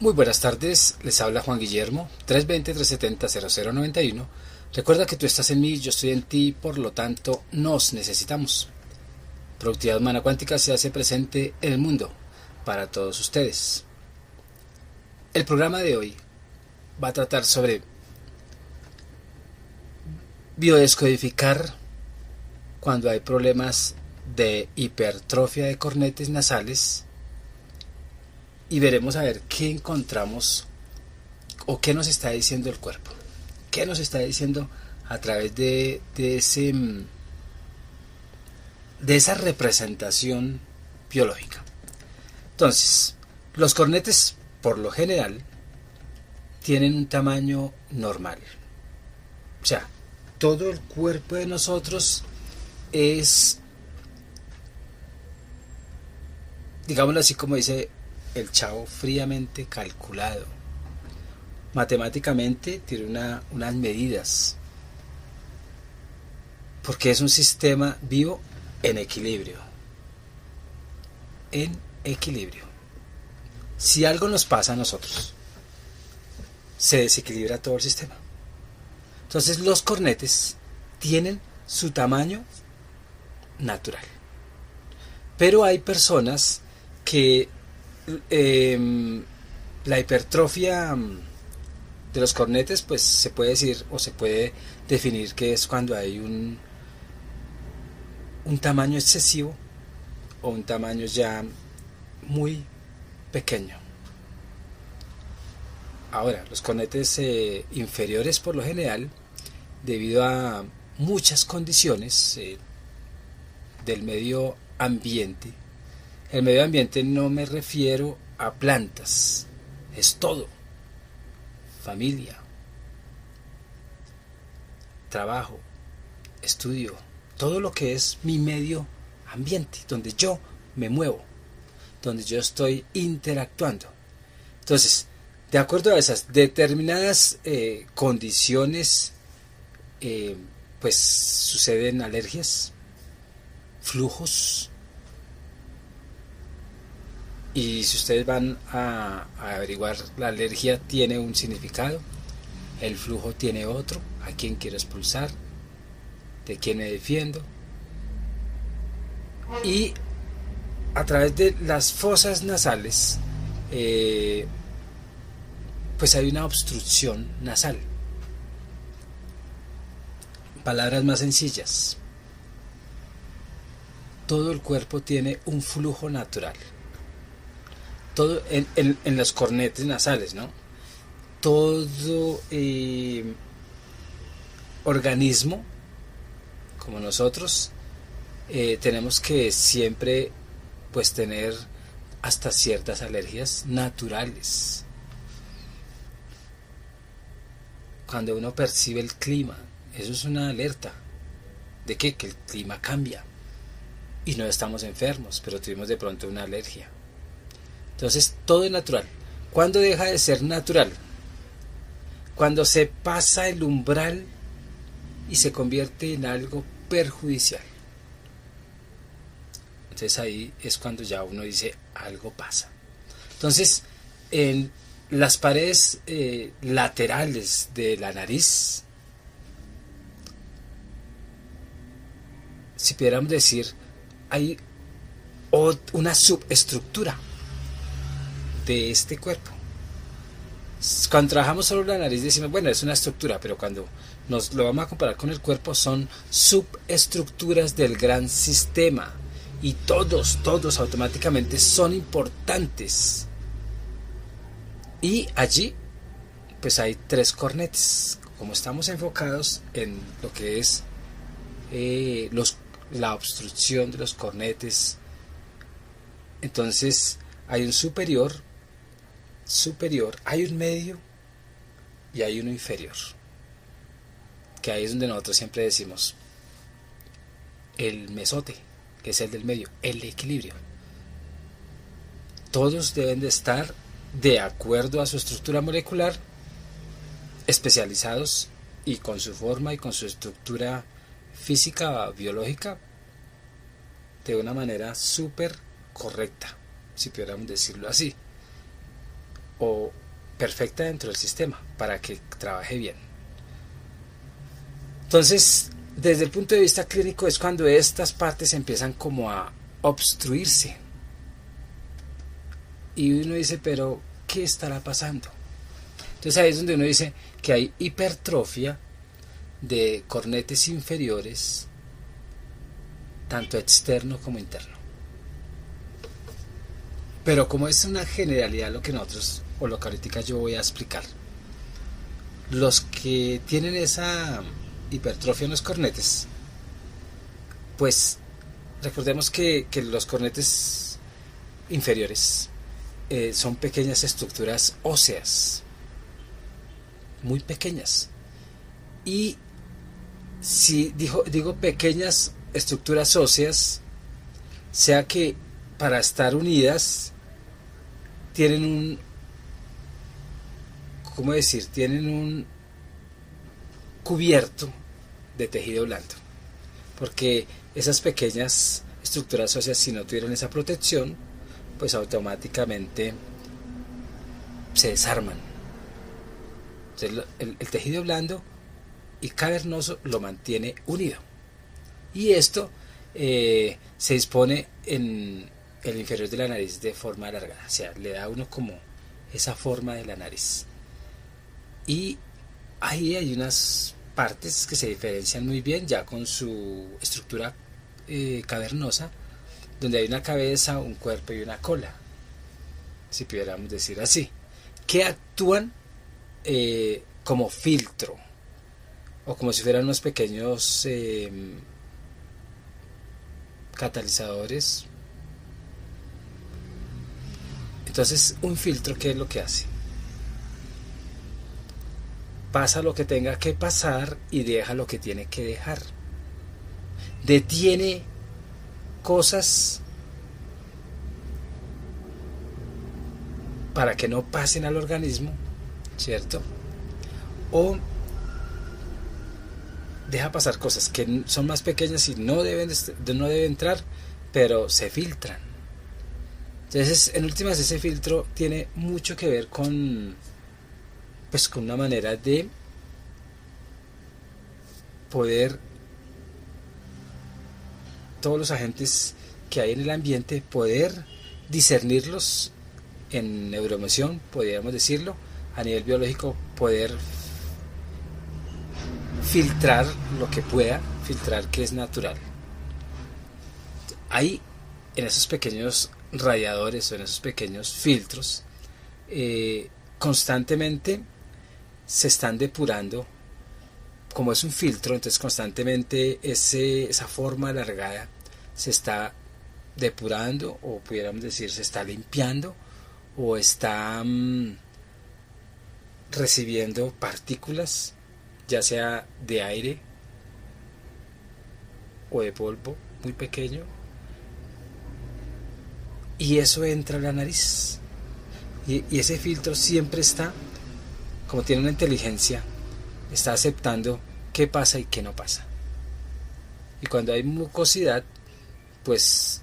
Muy buenas tardes, les habla Juan Guillermo, 320-370-0091. Recuerda que tú estás en mí, yo estoy en ti, por lo tanto nos necesitamos. Productividad Humana Cuántica se hace presente en el mundo para todos ustedes. El programa de hoy va a tratar sobre biodescodificar cuando hay problemas de hipertrofia de cornetes nasales y veremos a ver qué encontramos o qué nos está diciendo el cuerpo, qué nos está diciendo a través de esa representación biológica. Entonces, los cornetes por lo general tienen un tamaño normal. O sea, todo el cuerpo de nosotros es, digámoslo así como dice el Chavo, fríamente calculado. Matemáticamente tiene unas medidas, porque es un sistema vivo en equilibrio. En equilibrio. Si algo nos pasa a nosotros, se desequilibra todo el sistema. Entonces los cornetes tienen su tamaño natural. Pero hay personas que la hipertrofia de los cornetes, pues se puede decir o se puede definir que es cuando hay un tamaño excesivo o un tamaño ya muy pequeño. Ahora, los cornetes inferiores por lo general, debido a muchas condiciones del medio ambiente. El medio ambiente no me refiero a plantas, es todo. Familia, trabajo, estudio, todo lo que es mi medio ambiente, donde yo me muevo, donde yo estoy interactuando. Entonces, de acuerdo a esas determinadas condiciones, pues suceden alergias, flujos. Y si ustedes van a averiguar, la alergia tiene un significado, el flujo tiene otro, a quién quiero expulsar, de quién me defiendo. Y a través de las fosas nasales, pues hay una obstrucción nasal. Palabras más sencillas. Todo el cuerpo tiene un flujo natural. Todo en los cornetes nasales, ¿no? Todo organismo, como nosotros, tenemos que siempre pues tener hasta ciertas alergias naturales. Cuando uno percibe el clima, eso es una alerta de que el clima cambia y no estamos enfermos, pero tuvimos de pronto una alergia. Entonces todo es natural. ¿Cuándo deja de ser natural? Cuando se pasa el umbral y se convierte en algo perjudicial. Entonces ahí es cuando ya uno dice algo pasa. Entonces en las paredes laterales de la nariz, si pudiéramos decir, hay una subestructura de este cuerpo. Cuando trabajamos solo la nariz decimos, bueno, es una estructura, pero cuando nos lo vamos a comparar con el cuerpo son subestructuras del gran sistema y todos automáticamente son importantes. Y allí pues hay tres cornetes. Como estamos enfocados en lo que es la obstrucción de los cornetes, entonces hay un superior, hay un medio y hay uno inferior, que ahí es donde nosotros siempre decimos el mesote, que es el del medio, el equilibrio. Todos deben de estar de acuerdo a su estructura molecular, especializados y con su forma y con su estructura física biológica de una manera súper correcta, si pudiéramos decirlo así. o perfecta dentro del sistema para que trabaje bien. Entonces, desde el punto de vista clínico es cuando estas partes empiezan como a obstruirse y uno dice, pero ¿qué estará pasando? Entonces ahí es donde uno dice que hay hipertrofia de cornetes inferiores, tanto externo como interno. Pero como es una generalidad lo que nosotros, o lo que ahorita yo voy a explicar, los que tienen esa hipertrofia en los cornetes, pues recordemos que los cornetes inferiores son pequeñas estructuras óseas, muy pequeñas. Y si digo pequeñas estructuras óseas, sea que para estar unidas tienen un, ¿cómo decir? Tienen un cubierto de tejido blando, porque esas pequeñas estructuras óseas, si no tuvieran esa protección, pues automáticamente se desarman. Entonces, el tejido blando y cavernoso lo mantiene unido, y esto se dispone en el inferior de la nariz de forma alargada, o sea, le da a uno como esa forma de la nariz. Y ahí hay unas partes que se diferencian muy bien ya con su estructura cavernosa, donde hay una cabeza, un cuerpo y una cola, si pudiéramos decir así, que actúan como filtro, o como si fueran unos pequeños catalizadores. Entonces, un filtro, ¿qué es lo que hace? Pasa lo que tenga que pasar y deja lo que tiene que dejar. Detiene cosas para que no pasen al organismo, ¿cierto? O deja pasar cosas que son más pequeñas y no deben entrar, pero se filtran. Entonces, en últimas, ese filtro tiene mucho que ver con una manera de poder, todos los agentes que hay en el ambiente, poder discernirlos en neuroemoción, podríamos decirlo, a nivel biológico, poder filtrar lo que pueda filtrar, que es natural. Hay en esos pequeños radiadores o en esos pequeños filtros, constantemente se están depurando. Como es un filtro, entonces constantemente esa forma alargada se está depurando, o pudiéramos decir se está limpiando, o está recibiendo partículas, ya sea de aire o de polvo muy pequeño, y eso entra a la nariz, y ese filtro siempre está, como tiene una inteligencia, está aceptando qué pasa y qué no pasa. Y cuando hay mucosidad, pues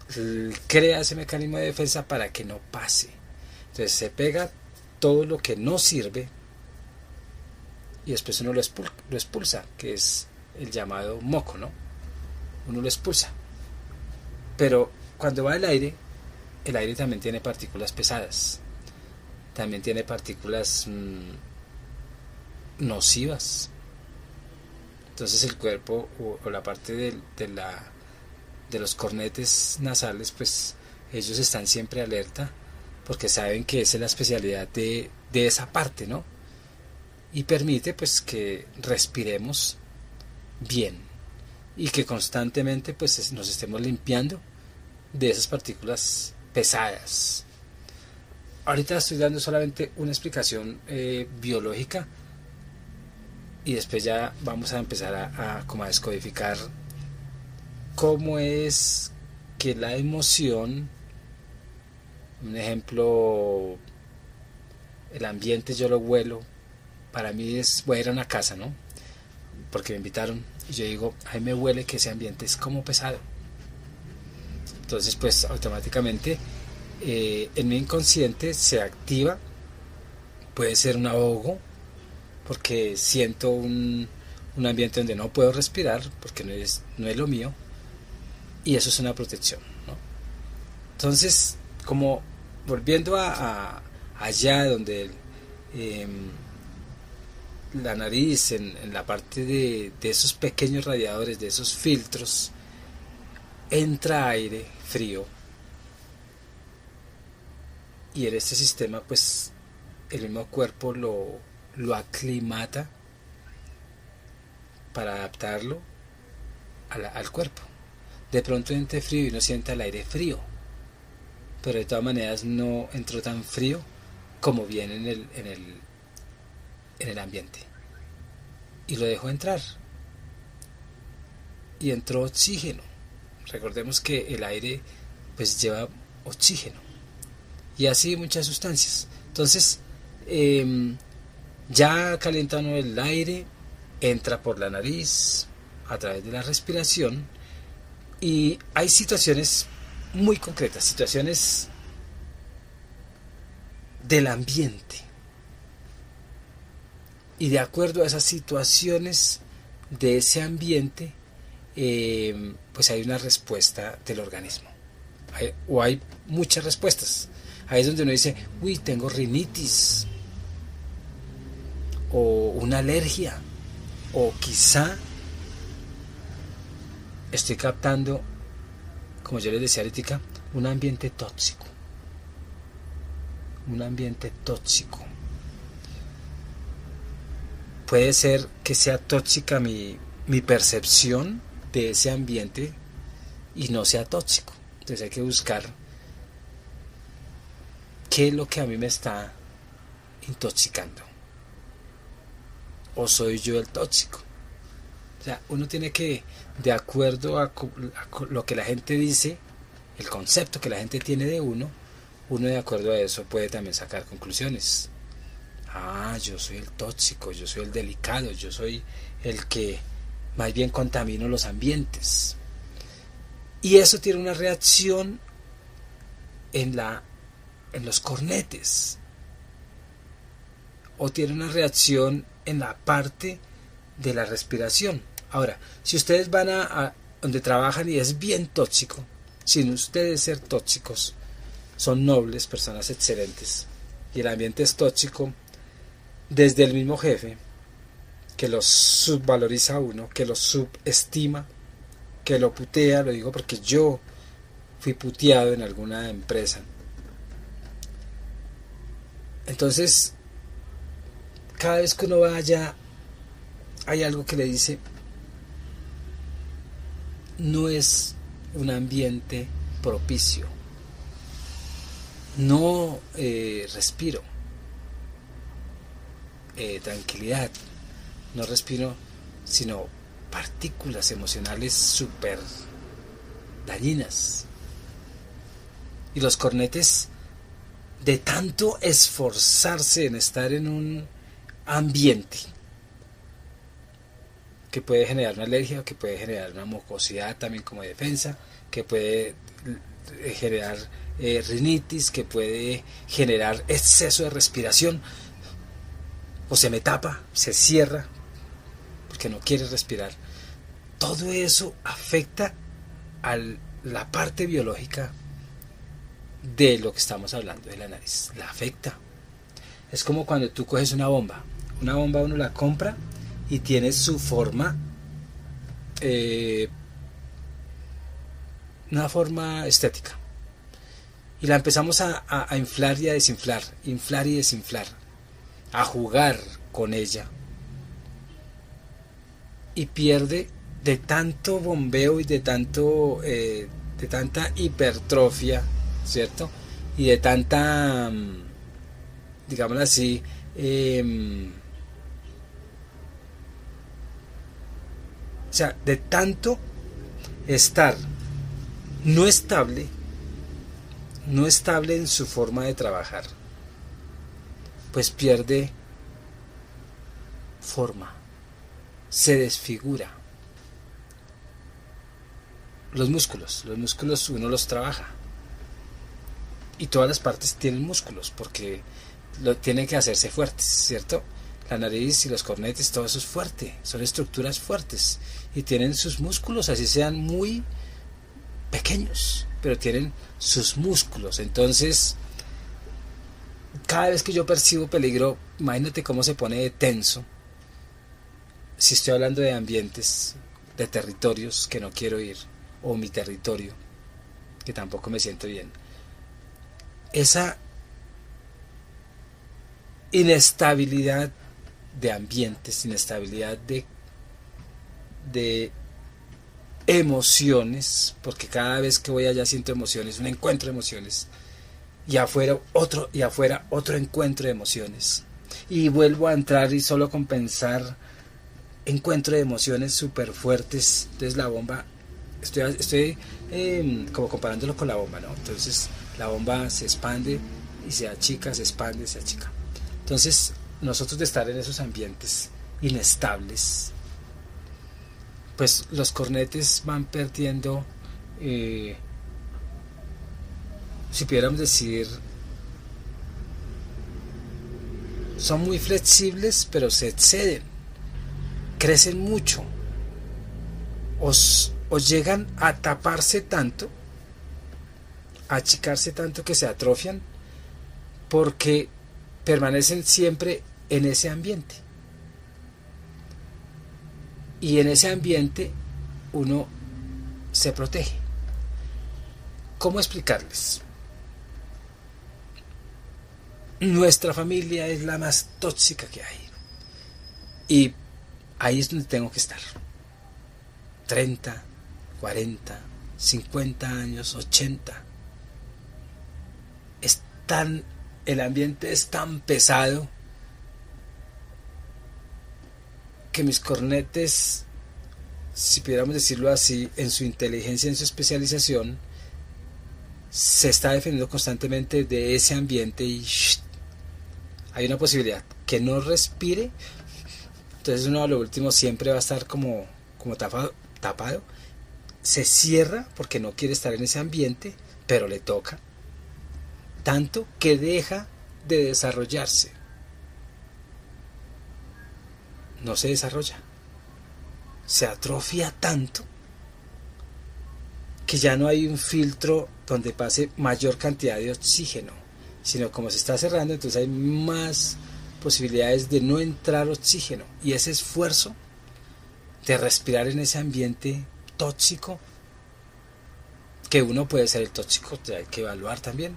crea ese mecanismo de defensa para que no pase. Entonces se pega todo lo que no sirve y después uno lo expulsa, que es el llamado moco, ¿no? Uno lo expulsa. Pero cuando va el aire también tiene partículas pesadas, también tiene partículas nocivas. Entonces el cuerpo o la parte de los cornetes nasales, pues ellos están siempre alerta, porque saben que esa es la especialidad de esa parte, ¿no? Y permite pues que respiremos bien y que constantemente pues nos estemos limpiando de esas partículas pesadas. Ahorita estoy dando solamente una explicación biológica, y después ya vamos a empezar a descodificar cómo es que la emoción, un ejemplo, el ambiente yo lo huelo, para mí voy a ir a una casa, ¿no? Porque me invitaron y yo digo, ay, me huele que ese ambiente es como pesado. Entonces pues automáticamente en mi inconsciente se activa puede ser un ahogo, porque siento un ambiente donde no puedo respirar, porque no es lo mío, y eso es una protección, ¿no? Entonces, como volviendo allá donde la nariz, en la parte de esos pequeños radiadores, de esos filtros, entra aire frío, y en este sistema pues el mismo cuerpo lo aclimata para adaptarlo al cuerpo. De pronto entre frío y no sienta el aire frío, pero de todas maneras no entró tan frío como viene en el ambiente, y lo dejó entrar, y entró oxígeno. Recordemos que el aire pues lleva oxígeno, y así muchas sustancias. Entonces ya calentando el aire, entra por la nariz a través de la respiración, y hay situaciones muy concretas, situaciones del ambiente, y de acuerdo a esas situaciones de ese ambiente pues hay una respuesta del organismo, hay muchas respuestas. Ahí es donde uno dice, uy, tengo rinitis, o una alergia, o quizá estoy captando, como yo les decía ahorita, un ambiente tóxico. Un ambiente tóxico. Puede ser que sea tóxica mi percepción de ese ambiente y no sea tóxico. Entonces hay que buscar qué es lo que a mí me está intoxicando. ¿O soy yo el tóxico? O sea, uno tiene que, de acuerdo a lo que la gente dice, el concepto que la gente tiene de uno de acuerdo a eso puede también sacar conclusiones. Ah, yo soy el tóxico, yo soy el delicado, yo soy el que más bien contamino los ambientes. Y eso tiene una reacción en los cornetes, o tiene una reacción en la parte de la respiración. Ahora, si ustedes van a donde trabajan y es bien tóxico, sin ustedes ser tóxicos, son nobles, personas excelentes, y el ambiente es tóxico, desde el mismo jefe, que los subvaloriza a uno, que los subestima, que lo putea, lo digo porque yo fui puteado en alguna empresa. Entonces, cada vez que uno va allá, hay algo que le dice, no es un ambiente propicio, no respiro tranquilidad, no respiro sino partículas emocionales súper dañinas. Y los cornetes, de tanto esforzarse en estar en un ambiente que puede generar una alergia, que puede generar una mucosidad también como defensa, que puede generar rinitis, que puede generar exceso de respiración, o se me tapa, se cierra porque no quiere respirar. Todo eso afecta a la parte biológica de lo que estamos hablando, de la nariz. La afecta. Es como cuando tú coges una bomba uno la compra y tiene su forma, una forma estética, y la empezamos a inflar y a desinflar, inflar y desinflar, a jugar con ella, y pierde de tanto bombeo y de tanta hipertrofia, ¿cierto? Y de tanta, digámoslo así, o sea, de tanto estar no estable en su forma de trabajar, pues pierde forma, se desfigura. Los músculos uno los trabaja, y todas las partes tienen músculos, porque tienen que hacerse fuertes, ¿cierto? La nariz y los cornetes, todo eso es fuerte, son estructuras fuertes y tienen sus músculos, así sean muy pequeños, pero tienen sus músculos. Entonces, cada vez que yo percibo peligro, imagínate cómo se pone de tenso. Si estoy hablando de ambientes, de territorios que no quiero ir, o mi territorio, que tampoco me siento bien. Esa inestabilidad de ambientes, inestabilidad de emociones, porque cada vez que voy allá siento emociones, un encuentro de emociones, y afuera otro encuentro de emociones, y vuelvo a entrar y solo con pensar encuentro de emociones súper fuertes. Entonces la bomba, estoy como comparándolo con la bomba, ¿no? Entonces la bomba se expande y se achica, se expande, se achica. Entonces nosotros, de estar en esos ambientes inestables, pues los cornetes van perdiendo, si pudiéramos decir, son muy flexibles, pero se exceden, crecen mucho, o llegan a taparse tanto, a achicarse tanto que se atrofian, porque permanecen siempre en ese ambiente. Y en ese ambiente uno se protege. ¿Cómo explicarles? Nuestra familia es la más tóxica que hay. Y ahí es donde tengo que estar. 30, 40, 50 años, 80. El ambiente es tan pesado que mis cornetes, si pudiéramos decirlo así, en su inteligencia, en su especialización, se está defendiendo constantemente de ese ambiente y hay una posibilidad que no respire. Entonces uno a lo último siempre va a estar como tapado, se cierra porque no quiere estar en ese ambiente, pero le toca, tanto que deja de desarrollarse, no se desarrolla, se atrofia tanto que ya no hay un filtro donde pase mayor cantidad de oxígeno, sino como se está cerrando, entonces hay más posibilidades de no entrar oxígeno, y ese esfuerzo de respirar en ese ambiente tóxico, que uno puede ser el tóxico, hay que evaluar también,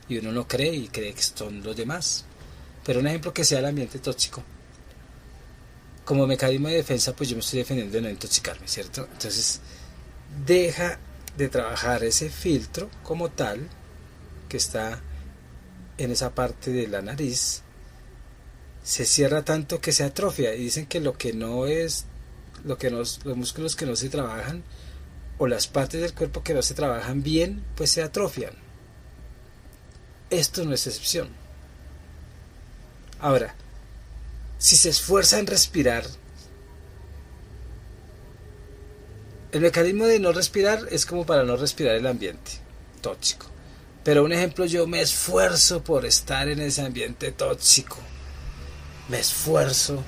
y uno no cree y cree que son los demás, pero un ejemplo que sea el ambiente tóxico, como mecanismo de defensa, pues yo me estoy defendiendo de no intoxicarme, ¿cierto? Entonces deja de trabajar ese filtro como tal, que está en esa parte de la nariz, se cierra tanto que se atrofia, y dicen que lo que no es, los músculos que no se trabajan, o las partes del cuerpo que no se trabajan bien, pues se atrofian. Esto no es excepción. Ahora, si se esfuerza en respirar, el mecanismo de no respirar es como para no respirar el ambiente tóxico. Pero un ejemplo, yo me esfuerzo por estar en ese ambiente tóxico. Me esfuerzo,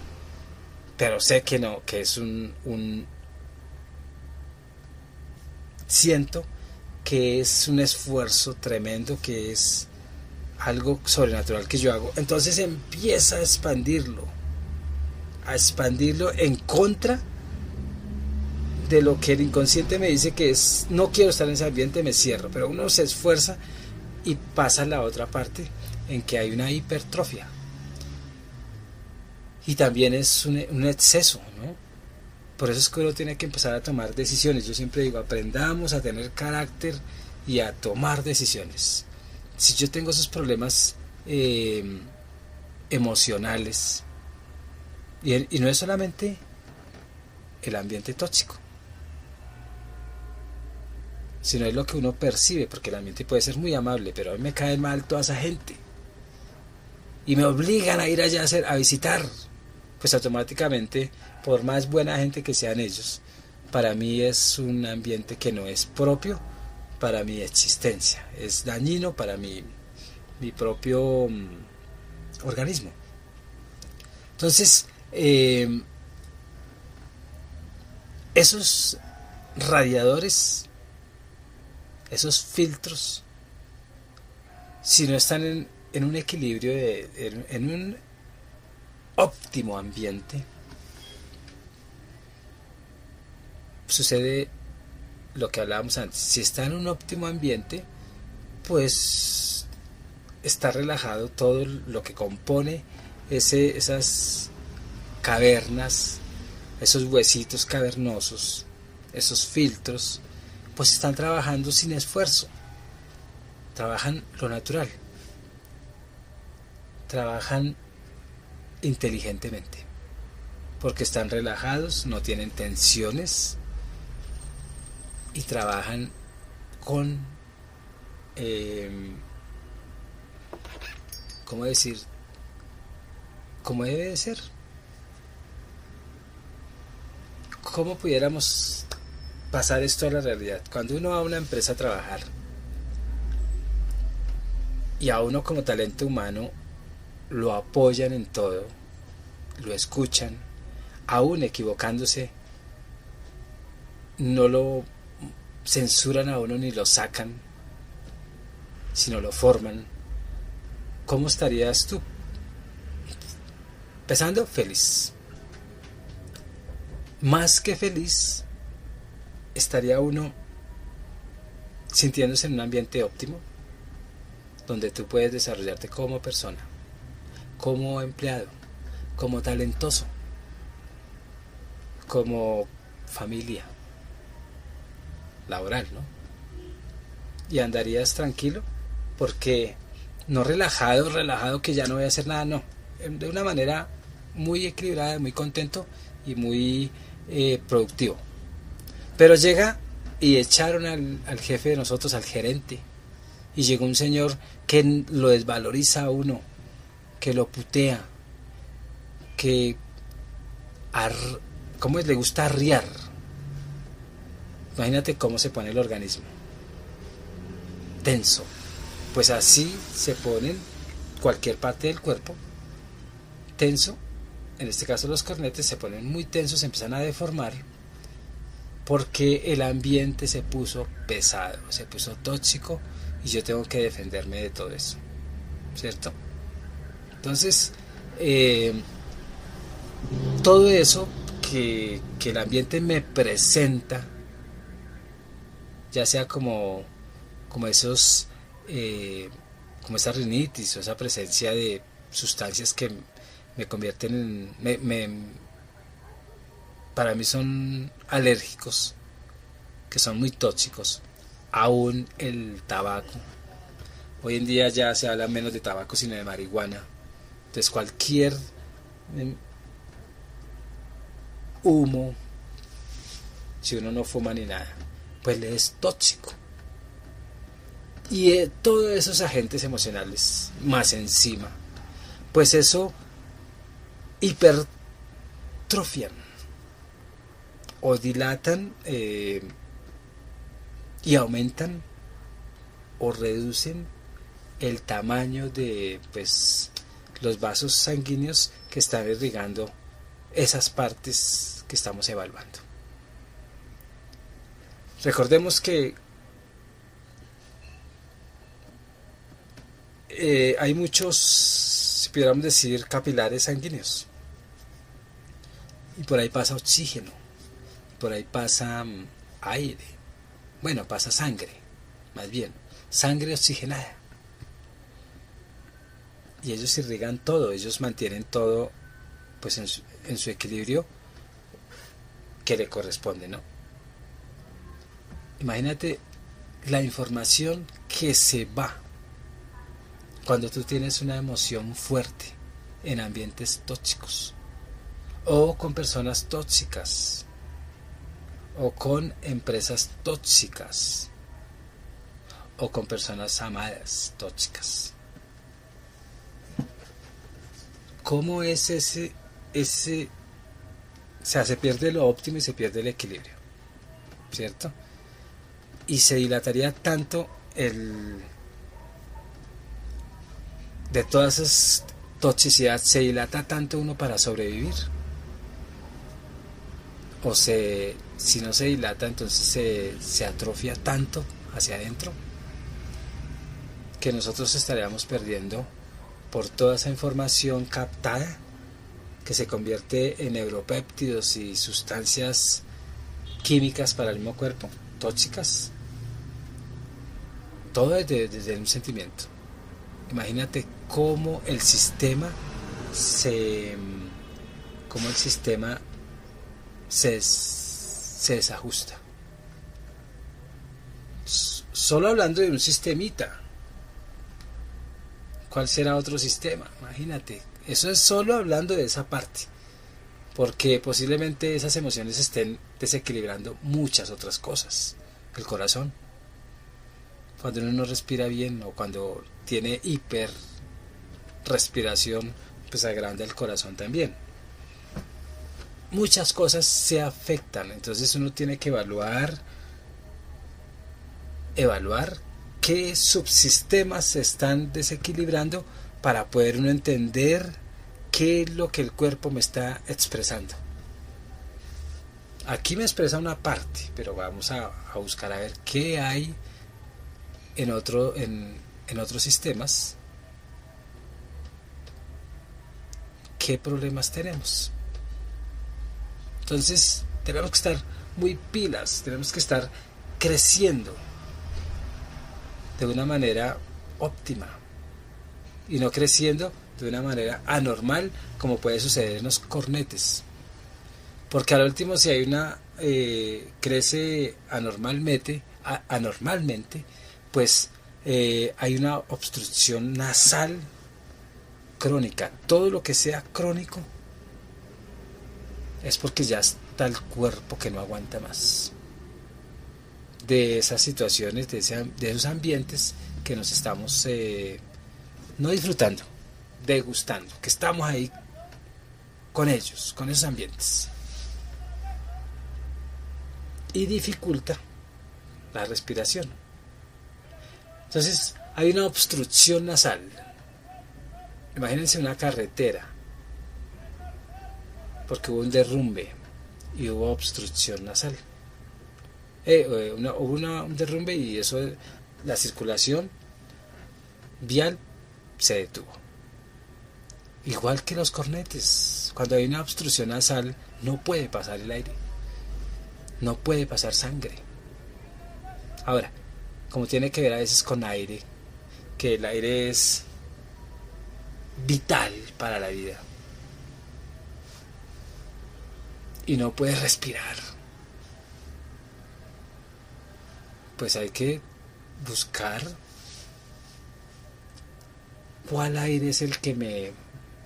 pero sé que no, que es siento que es un esfuerzo tremendo, que es algo sobrenatural que yo hago. Entonces empieza a expandirlo en contra de lo que el inconsciente me dice que es: no quiero estar en ese ambiente, me cierro. Pero uno se esfuerza y pasa a la otra parte en que hay una hipertrofia, y también es un exceso, ¿no? Por eso es que uno tiene que empezar a tomar decisiones. Yo siempre digo, aprendamos a tener carácter y a tomar decisiones. Si yo tengo esos problemas emocionales, y no es solamente el ambiente tóxico, sino es lo que uno percibe, porque el ambiente puede ser muy amable, pero a mí me cae mal toda esa gente y me obligan a ir allá a visitar, pues automáticamente, por más buena gente que sean ellos, para mí es un ambiente que no es propio para mi existencia, es dañino para mi propio organismo. Entonces, esos radiadores, esos filtros, si no están en un equilibrio, en un óptimo ambiente, sucede lo que hablábamos antes. Si está en un óptimo ambiente, pues está relajado todo lo que compone esas cavernas, esos huesitos cavernosos, esos filtros, pues están trabajando sin esfuerzo, trabajan lo natural, trabajan inteligentemente, porque están relajados, no tienen tensiones y trabajan con, ¿cómo decir? Como debe de ser. ¿Cómo pudiéramos pasar esto a la realidad? Cuando uno va a una empresa a trabajar y a uno como talento humano lo apoyan en todo, lo escuchan, aún equivocándose, no lo censuran a uno ni lo sacan, sino lo forman, ¿cómo estarías tú? Empezando, feliz. Más que feliz, estaría uno sintiéndose en un ambiente óptimo, donde tú puedes desarrollarte como persona, como empleado, como talentoso, como familia laboral, ¿no? Y andarías tranquilo, porque no relajado que ya no voy a hacer nada, no, de una manera muy equilibrada, muy contento y muy productivo. Pero llega y echaron al jefe de nosotros, al gerente, y llegó un señor que lo desvaloriza a uno, que lo putea, que ¿cómo es? Le gusta arriar. Imagínate cómo se pone el organismo, tenso. Pues así se ponen cualquier parte del cuerpo, tenso. En este caso los cornetes se ponen muy tensos, se empiezan a deformar, porque el ambiente se puso pesado, se puso tóxico, y yo tengo que defenderme de todo eso, ¿cierto? Entonces, todo eso que el ambiente me presenta, ya sea como esos, como esa rinitis o esa presencia de sustancias que me convierten para mí son alérgicos, que son muy tóxicos, aún el tabaco. Hoy en día ya se habla menos de tabaco sino de marihuana. Entonces cualquier humo, si uno no fuma ni nada, pues le es tóxico. Y todos esos agentes emocionales más encima, pues eso hipertrofian o dilatan y aumentan o reducen el tamaño de pues los vasos sanguíneos que están irrigando esas partes que estamos evaluando. Recordemos que hay muchos, si pudiéramos decir, capilares sanguíneos, y por ahí pasa oxígeno, por ahí pasa aire, bueno, pasa sangre, más bien, sangre oxigenada, y ellos irrigan todo, ellos mantienen todo pues en su equilibrio que le corresponde, ¿no? Imagínate la información que se va cuando tú tienes una emoción fuerte en ambientes tóxicos, o con personas tóxicas, o con empresas tóxicas, o con personas amadas tóxicas. ¿Cómo es ese, o sea, se pierde lo óptimo y se pierde el equilibrio, ¿cierto? Y se dilataría tanto de todas toxicidad, se dilata tanto uno para sobrevivir. Si no se dilata, entonces se atrofia tanto hacia adentro que nosotros estaríamos perdiendo por toda esa información captada que se convierte en neuropéptidos y sustancias químicas para el mismo cuerpo, tóxicas. Todo desde un sentimiento. Imagínate cómo el sistema se desajusta. Solo hablando de un sistemita. ¿Cuál será otro sistema? Imagínate. Eso es solo hablando de esa parte. Porque posiblemente esas emociones estén desequilibrando muchas otras cosas. El corazón. Cuando uno no respira bien o cuando tiene hiperrespiración, pues agranda el corazón también. Muchas cosas se afectan, entonces uno tiene que evaluar qué subsistemas se están desequilibrando para poder uno entender qué es lo que el cuerpo me está expresando. Aquí me expresa una parte, pero vamos a buscar a ver qué hay en otros sistemas, qué problemas tenemos. Entonces tenemos que estar muy pilas, tenemos que estar creciendo de una manera óptima y no creciendo de una manera anormal como puede suceder en los cornetes, porque al último si hay crece anormalmente, pues hay una obstrucción nasal crónica. Todo lo que sea crónico es porque ya está el cuerpo que no aguanta más de esas situaciones, de esos ambientes que nos estamos no disfrutando, degustando, que estamos ahí con ellos, con esos ambientes, y dificulta la respiración. Entonces hay una obstrucción nasal. Imagínense una carretera porque hubo un derrumbe y hubo obstrucción nasal. Hubo un derrumbe y eso, la circulación vial se detuvo. Igual que los cornetes, cuando hay una obstrucción nasal no puede pasar el aire, no puede pasar sangre. Ahora, como tiene que ver a veces con aire, que el aire es vital para la vida y no puedes respirar, pues hay que buscar cuál aire es el que me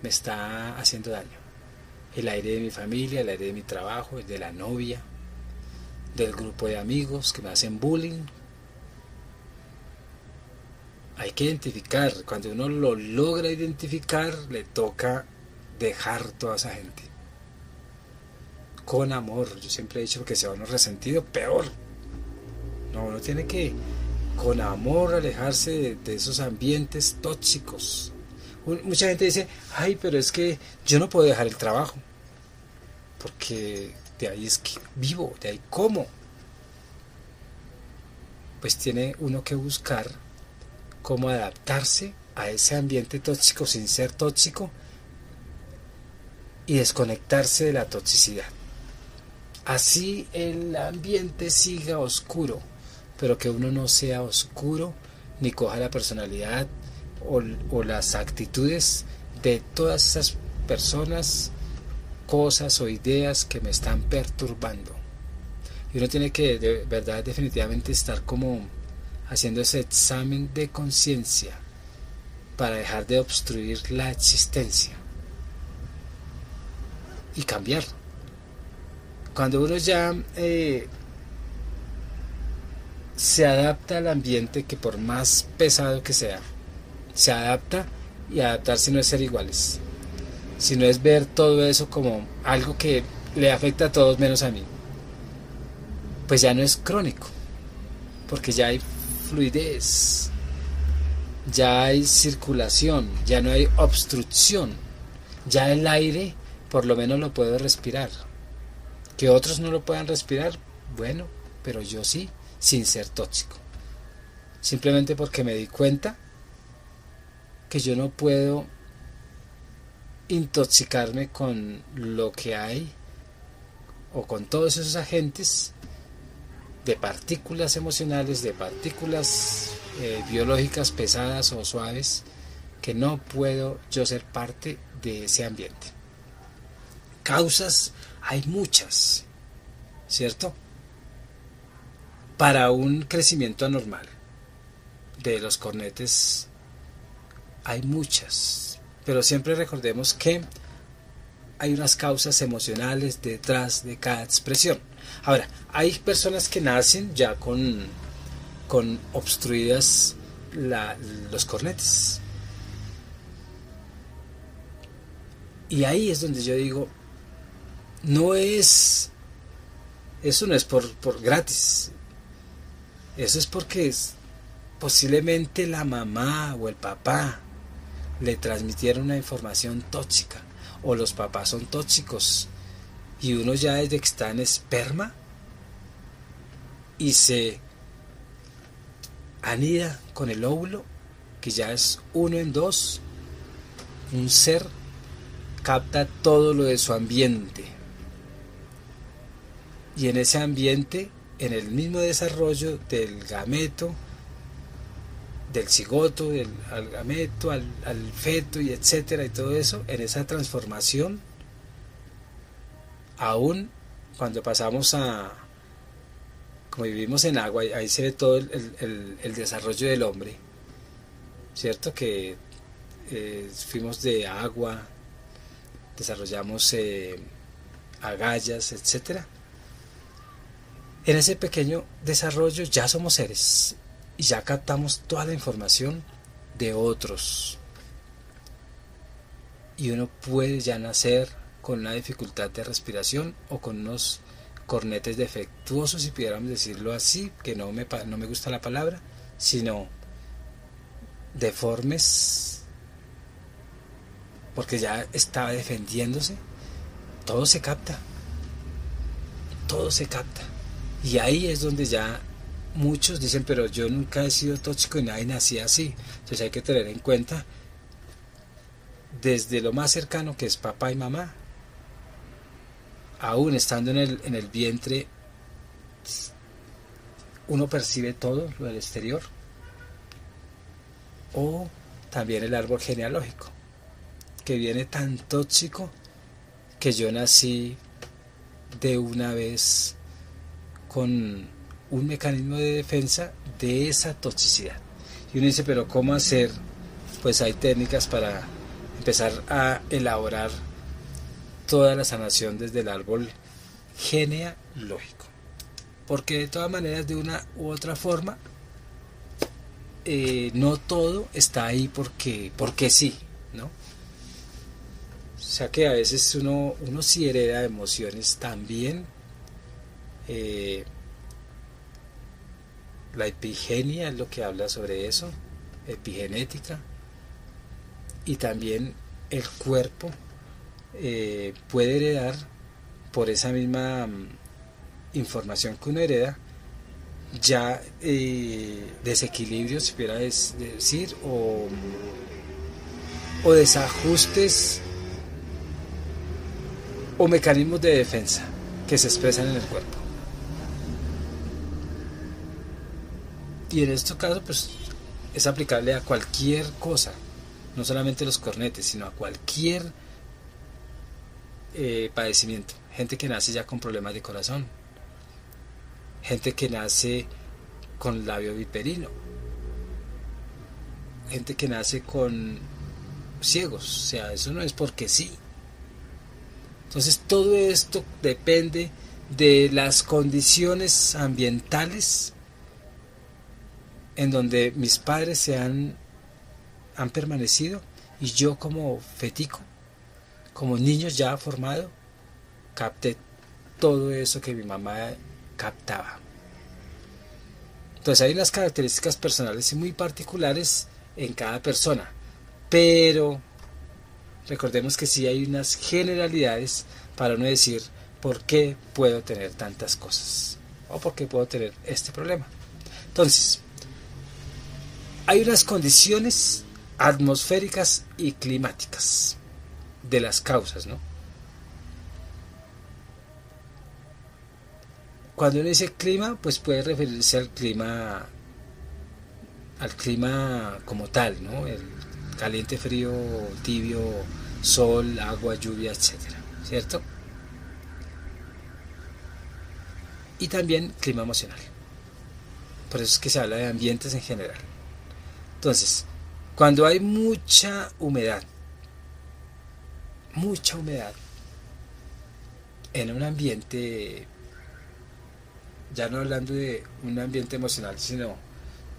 está haciendo daño. El aire de mi familia, el aire de mi trabajo, el de la novia, del grupo de amigos que me hacen bullying. Hay que identificar. Cuando uno lo logra identificar, le toca dejar toda esa gente con amor. Yo siempre he dicho que sea uno resentido, peor. No, uno tiene que con amor alejarse de esos ambientes tóxicos. Mucha gente dice, ay, pero es que yo no puedo dejar el trabajo porque de ahí es que vivo, de ahí como. Pues tiene uno que buscar cómo adaptarse a ese ambiente tóxico sin ser tóxico y desconectarse de la toxicidad. Así el ambiente siga oscuro, pero que uno no sea oscuro ni coja la personalidad o las actitudes de todas esas personas, cosas o ideas que me están perturbando. Y uno tiene que de verdad definitivamente estar como haciendo ese examen de conciencia para dejar de obstruir la existencia y cambiar. Cuando uno ya se adapta al ambiente, que por más pesado que sea, se adapta, y adaptarse no es ser iguales, sino es ver todo eso como algo que le afecta a todos menos a mí, pues ya no es crónico, porque ya hay fluidez, ya hay circulación, ya no hay obstrucción, ya el aire por lo menos lo puedo respirar. Que otros no lo puedan respirar, bueno, pero yo sí, sin ser tóxico. Simplemente porque me di cuenta que yo no puedo intoxicarme con lo que hay o con todos esos agentes de partículas emocionales, de partículas biológicas pesadas o suaves, que no puedo yo ser parte de ese ambiente. Causas hay muchas, ¿cierto? Para un crecimiento anormal de los cornetes hay muchas, pero siempre recordemos que hay unas causas emocionales detrás de cada expresión. Ahora, hay personas que nacen ya con obstruidas los cornetes. Y ahí es donde yo digo, eso no es por gratis. Eso es porque posiblemente la mamá o el papá le transmitieron una información tóxica, o los papás son tóxicos, y uno ya desde que está en esperma y se anida con el óvulo, que ya es 1 en 2, un ser capta todo lo de su ambiente, y en ese ambiente, en el mismo desarrollo del gameto, del cigoto, al gameto, al feto y etcétera, y todo eso, en esa transformación, aún cuando pasamos como vivimos en agua, ahí se ve todo el desarrollo del hombre, ¿cierto? Que fuimos de agua, desarrollamos agallas, etcétera. En ese pequeño desarrollo ya somos seres y ya captamos toda la información de otros, y uno puede ya nacer con una dificultad de respiración o con unos cornetes defectuosos, si pudiéramos decirlo así, que no me gusta la palabra, sino deformes, porque ya estaba defendiéndose. Todo se capta, y ahí es donde ya muchos dicen, pero yo nunca he sido tóxico y nadie nací así. Entonces hay que tener en cuenta, desde lo más cercano que es papá y mamá, aún estando en el vientre, uno percibe todo lo del exterior, o también el árbol genealógico, que viene tan tóxico que yo nací de una vez con un mecanismo de defensa de esa toxicidad. Y uno dice, pero ¿cómo hacer? Pues hay técnicas para empezar a elaborar toda la sanación desde el árbol genealógico, porque de todas maneras, de una u otra forma, no todo está ahí porque sí, ¿no? O sea que a veces uno sí hereda emociones también. La epigenia es lo que habla sobre eso, epigenética, y también el cuerpo puede heredar, por esa misma información que uno hereda, ya desequilibrios, si pudiera decir, o desajustes o mecanismos de defensa que se expresan en el cuerpo. Y en este caso, pues, es aplicable a cualquier cosa, no solamente los cornetes, sino a cualquier padecimiento. Gente que nace ya con problemas de corazón, gente que nace con labio viperino, gente que nace con ciegos, o sea, eso no es porque sí. Entonces todo esto depende de las condiciones ambientales en donde mis padres han permanecido, y yo como fetico, como niño ya formado, capté todo eso que mi mamá captaba. Entonces hay unas características personales muy particulares en cada persona, pero recordemos que sí hay unas generalidades para no decir por qué puedo tener tantas cosas o por qué puedo tener este problema. Entonces, hay unas condiciones atmosféricas y climáticas de las causas, ¿no? Cuando uno dice clima, pues puede referirse al clima como tal, ¿no? El caliente, frío, tibio, sol, agua, lluvia, etcétera, ¿cierto? Y también clima emocional. Por eso es que se habla de ambientes en general. Entonces, cuando hay mucha humedad en un ambiente, ya no hablando de un ambiente emocional, sino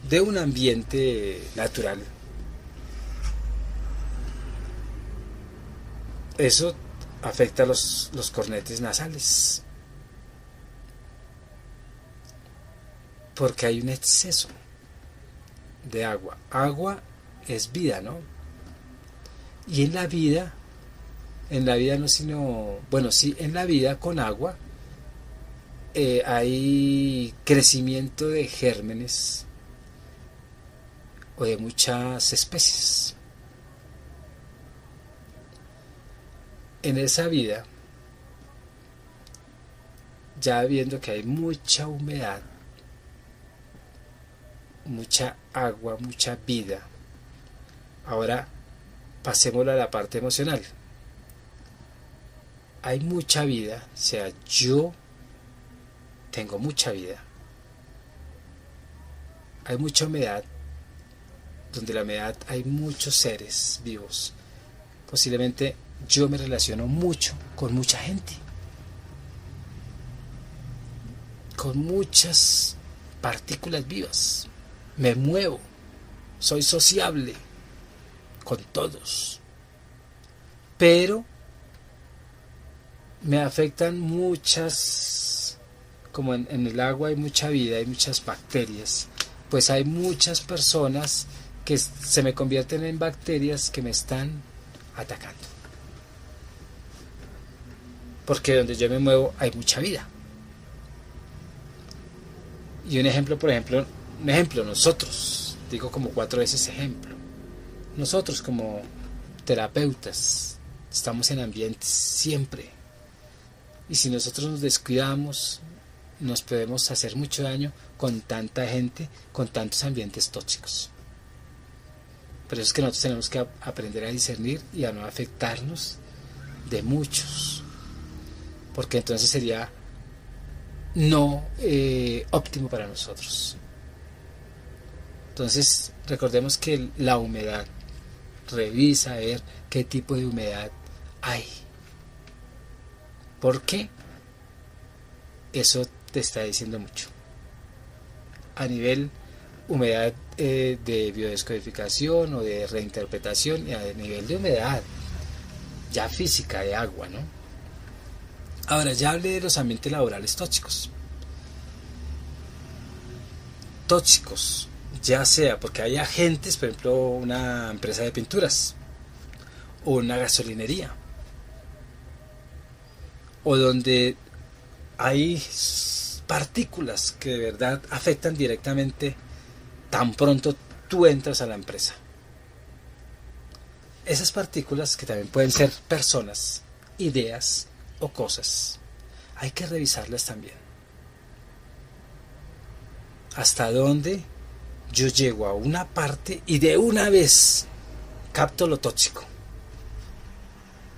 de un ambiente natural, eso afecta a los cornetes nasales, porque hay un exceso de agua. Agua es vida, ¿no? Y en la vida no sino, bueno, sí, en la vida con agua hay crecimiento de gérmenes o de muchas especies. En esa vida, ya viendo que hay mucha humedad, mucha agua, mucha vida, ahora pasémoslo a la parte emocional. Hay mucha vida, o sea, yo tengo mucha vida. Hay mucha humedad, donde la humedad hay muchos seres vivos. Posiblemente yo me relaciono mucho con mucha gente, con muchas partículas vivas. Me muevo, soy sociable con todos, pero me afectan muchas, como en el agua hay mucha vida, hay muchas bacterias, pues hay muchas personas que se me convierten en bacterias que me están atacando, porque donde yo me muevo hay mucha vida. Y un ejemplo, nosotros, digo como 4 veces ejemplo, nosotros como terapeutas estamos en ambientes siempre, y si nosotros nos descuidamos nos podemos hacer mucho daño con tanta gente, con tantos ambientes tóxicos. Por eso es que nosotros tenemos que aprender a discernir y a no afectarnos de muchos, porque entonces sería no óptimo para nosotros. Entonces recordemos que la humedad, revisa a ver qué tipo de humedad hay, porque eso te está diciendo mucho a nivel humedad de biodescodificación o de reinterpretación, y a nivel de humedad ya física de agua, ¿no? Ahora ya hablé de los ambientes laborales tóxicos, ya sea porque hay agentes, por ejemplo una empresa de pinturas o una gasolinería, o donde hay partículas que de verdad afectan directamente tan pronto tú entras a la empresa. Esas partículas, que también pueden ser personas, ideas o cosas, hay que revisarlas también. Hasta dónde yo llego a una parte y de una vez capto lo tóxico.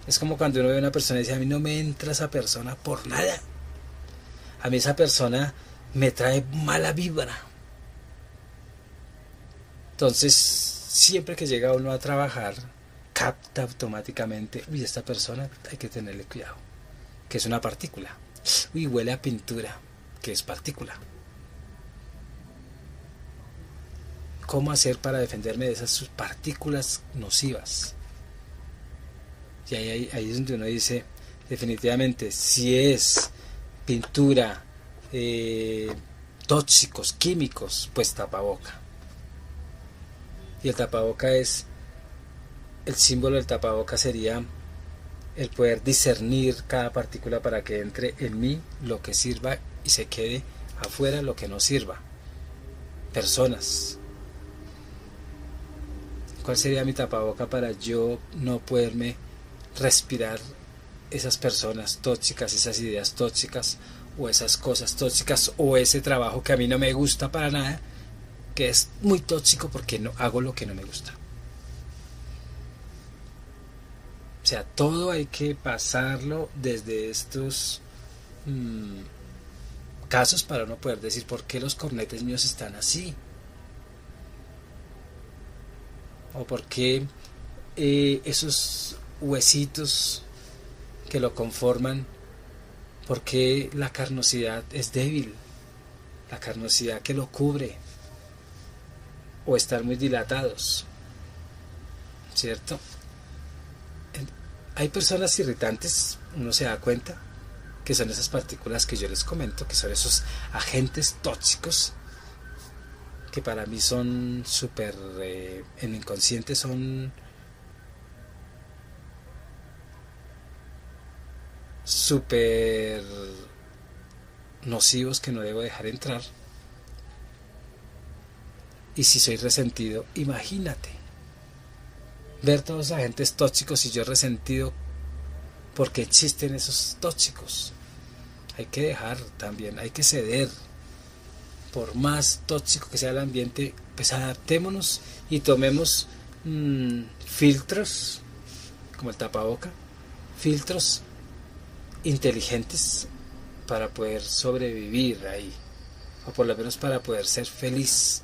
Es como cuando uno ve a una persona y dice: a mí no me entra esa persona por nada, a mí esa persona me trae mala vibra. Entonces siempre que llega uno a trabajar, capta automáticamente: uy, esta persona hay que tenerle cuidado, que es una partícula. Uy, huele a pintura, que es partícula. ¿Cómo hacer para defenderme de esas partículas nocivas? Y ahí es donde uno dice, definitivamente, si es pintura, tóxicos, químicos, pues tapaboca. Y el tapaboca es, el símbolo del tapaboca sería el poder discernir cada partícula para que entre en mí lo que sirva y se quede afuera lo que no sirva. Personas. ¿Cuál sería mi tapaboca para yo no poderme respirar esas personas tóxicas, esas ideas tóxicas o esas cosas tóxicas o ese trabajo que a mí no me gusta para nada, que es muy tóxico porque no hago lo que no me gusta? O sea, todo hay que pasarlo desde estos casos para no poder decir por qué los cornetes míos están así, o por qué esos huesitos que lo conforman, por qué la carnosidad es débil, la carnosidad que lo cubre, o están muy dilatados, ¿cierto? Hay personas irritantes, uno se da cuenta, que son esas partículas que yo les comento, que son esos agentes tóxicos que para mí son súper, en mi inconsciente son súper nocivos que no debo dejar entrar. Y si soy resentido, imagínate ver todos los agentes tóxicos y yo resentido porque existen esos tóxicos. Hay que dejar también, hay que ceder. Por más tóxico que sea el ambiente, pues adaptémonos y tomemos filtros, como el tapaboca, filtros inteligentes para poder sobrevivir ahí, o por lo menos para poder ser feliz.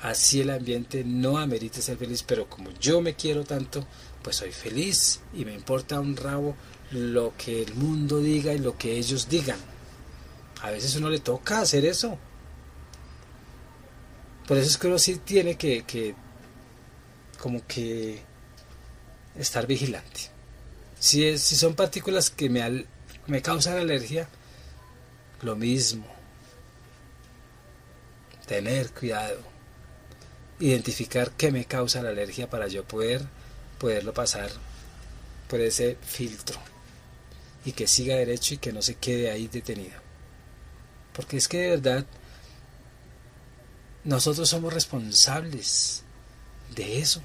Así el ambiente no amerite ser feliz, pero como yo me quiero tanto, pues soy feliz y me importa un rabo lo que el mundo diga y lo que ellos digan. A veces uno le toca hacer eso. Por eso es que uno sí tiene que como que estar vigilante. Si son partículas que me causan alergia, lo mismo. Tener cuidado. Identificar qué me causa la alergia para yo poderlo pasar por ese filtro y que siga derecho y que no se quede ahí detenido. Porque es que de verdad nosotros somos responsables de eso.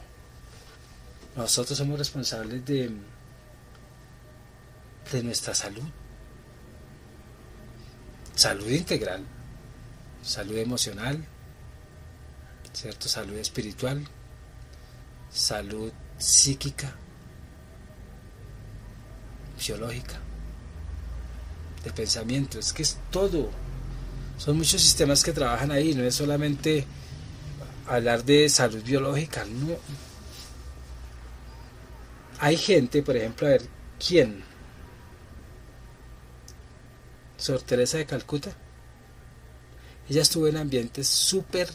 Nosotros somos responsables de nuestra salud. Salud integral, salud emocional, ¿cierto? Salud espiritual, salud psíquica, biológica, de pensamiento. Es que es todo. Son muchos sistemas que trabajan ahí, no es solamente hablar de salud biológica, no. Hay gente, por ejemplo, a ver, ¿quién? Sor Teresa de Calcuta. Ella estuvo en ambientes súper...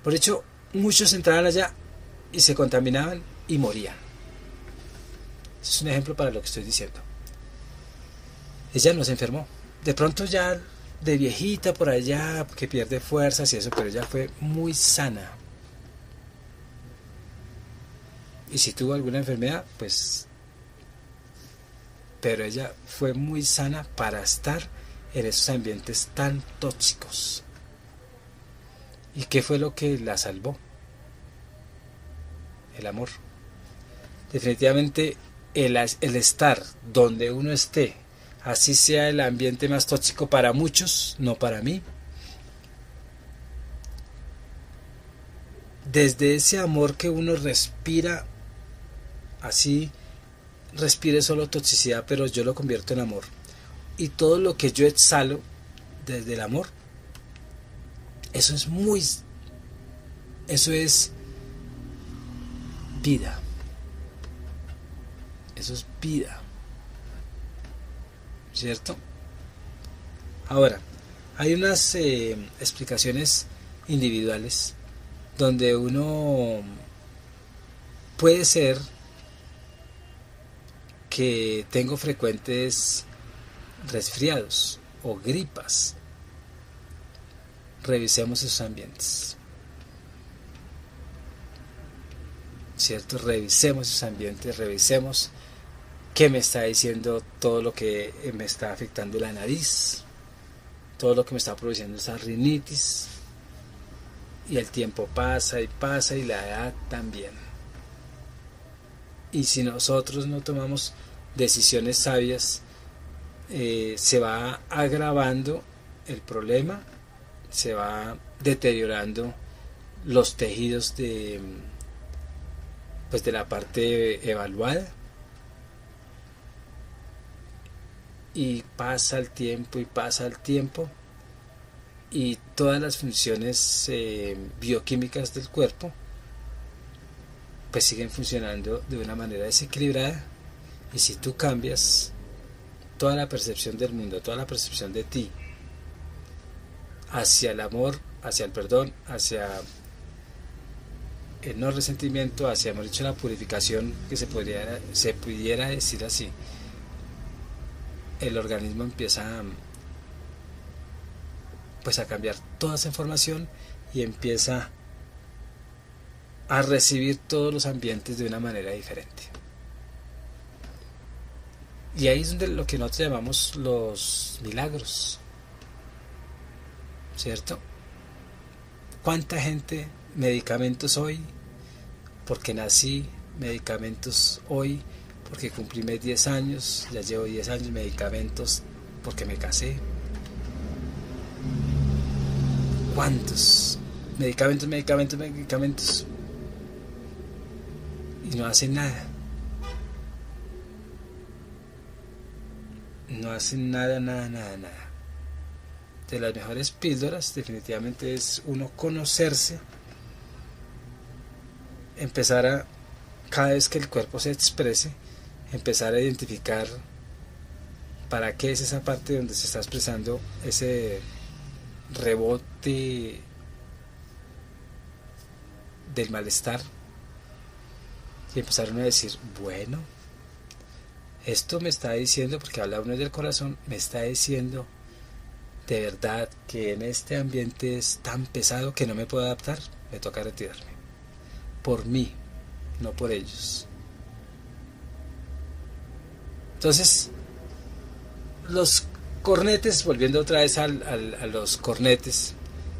Por hecho, muchos entraban allá y se contaminaban y morían. Ese es un ejemplo para lo que estoy diciendo. Ella no se enfermó. De pronto ya de viejita por allá, que pierde fuerzas y eso, pero ella fue muy sana. Y si tuvo alguna enfermedad, pues... Pero ella fue muy sana para estar en esos ambientes tan tóxicos. ¿Y qué fue lo que la salvó? El amor. Definitivamente el estar donde uno esté, así sea el ambiente más tóxico para muchos, no para mí. Desde ese amor que uno respira, así respire solo toxicidad, pero yo lo convierto en amor. Y todo lo que yo exhalo desde el amor, eso es vida. Eso es vida. ¿Cierto? Ahora, hay unas explicaciones individuales donde uno puede ser que tengo frecuentes resfriados o gripas. Revisemos esos ambientes. ¿cierto? Revisemos esos ambientes, revisemos qué me está diciendo todo lo que me está afectando la nariz, todo lo que me está produciendo esa rinitis. Y el tiempo pasa y la edad también. Y si nosotros no tomamos decisiones sabias, se va agravando el problema, se va deteriorando los tejidos de la parte evaluada, y pasa el tiempo y todas las funciones bioquímicas del cuerpo pues siguen funcionando de una manera desequilibrada. Y si tú cambias toda la percepción del mundo, toda la percepción de ti hacia el amor, hacia el perdón, hacia el no resentimiento, hacia, hemos dicho, la purificación, que se pudiera decir así, el organismo empieza a cambiar toda esa información y empieza a recibir todos los ambientes de una manera diferente. Y ahí es donde lo que nosotros llamamos los milagros, ¿cierto? ¿Cuánta gente? Medicamentos hoy porque nací, medicamentos hoy porque cumplí mis 10 años, ya llevo 10 años, medicamentos porque me casé. ¿Cuántos? Medicamentos. Y no hacen nada. No hacen nada. De las mejores píldoras definitivamente es uno conocerse, empezar a, cada vez que el cuerpo se exprese, empezar a identificar para qué es esa parte donde se está expresando ese rebote del malestar, y empezar uno a decir, bueno, esto me está diciendo, porque habla uno del corazón, me está diciendo de verdad que en este ambiente es tan pesado que no me puedo adaptar, me toca retirarme, por mí, no por ellos. Entonces, los cornetes, volviendo otra vez a los cornetes,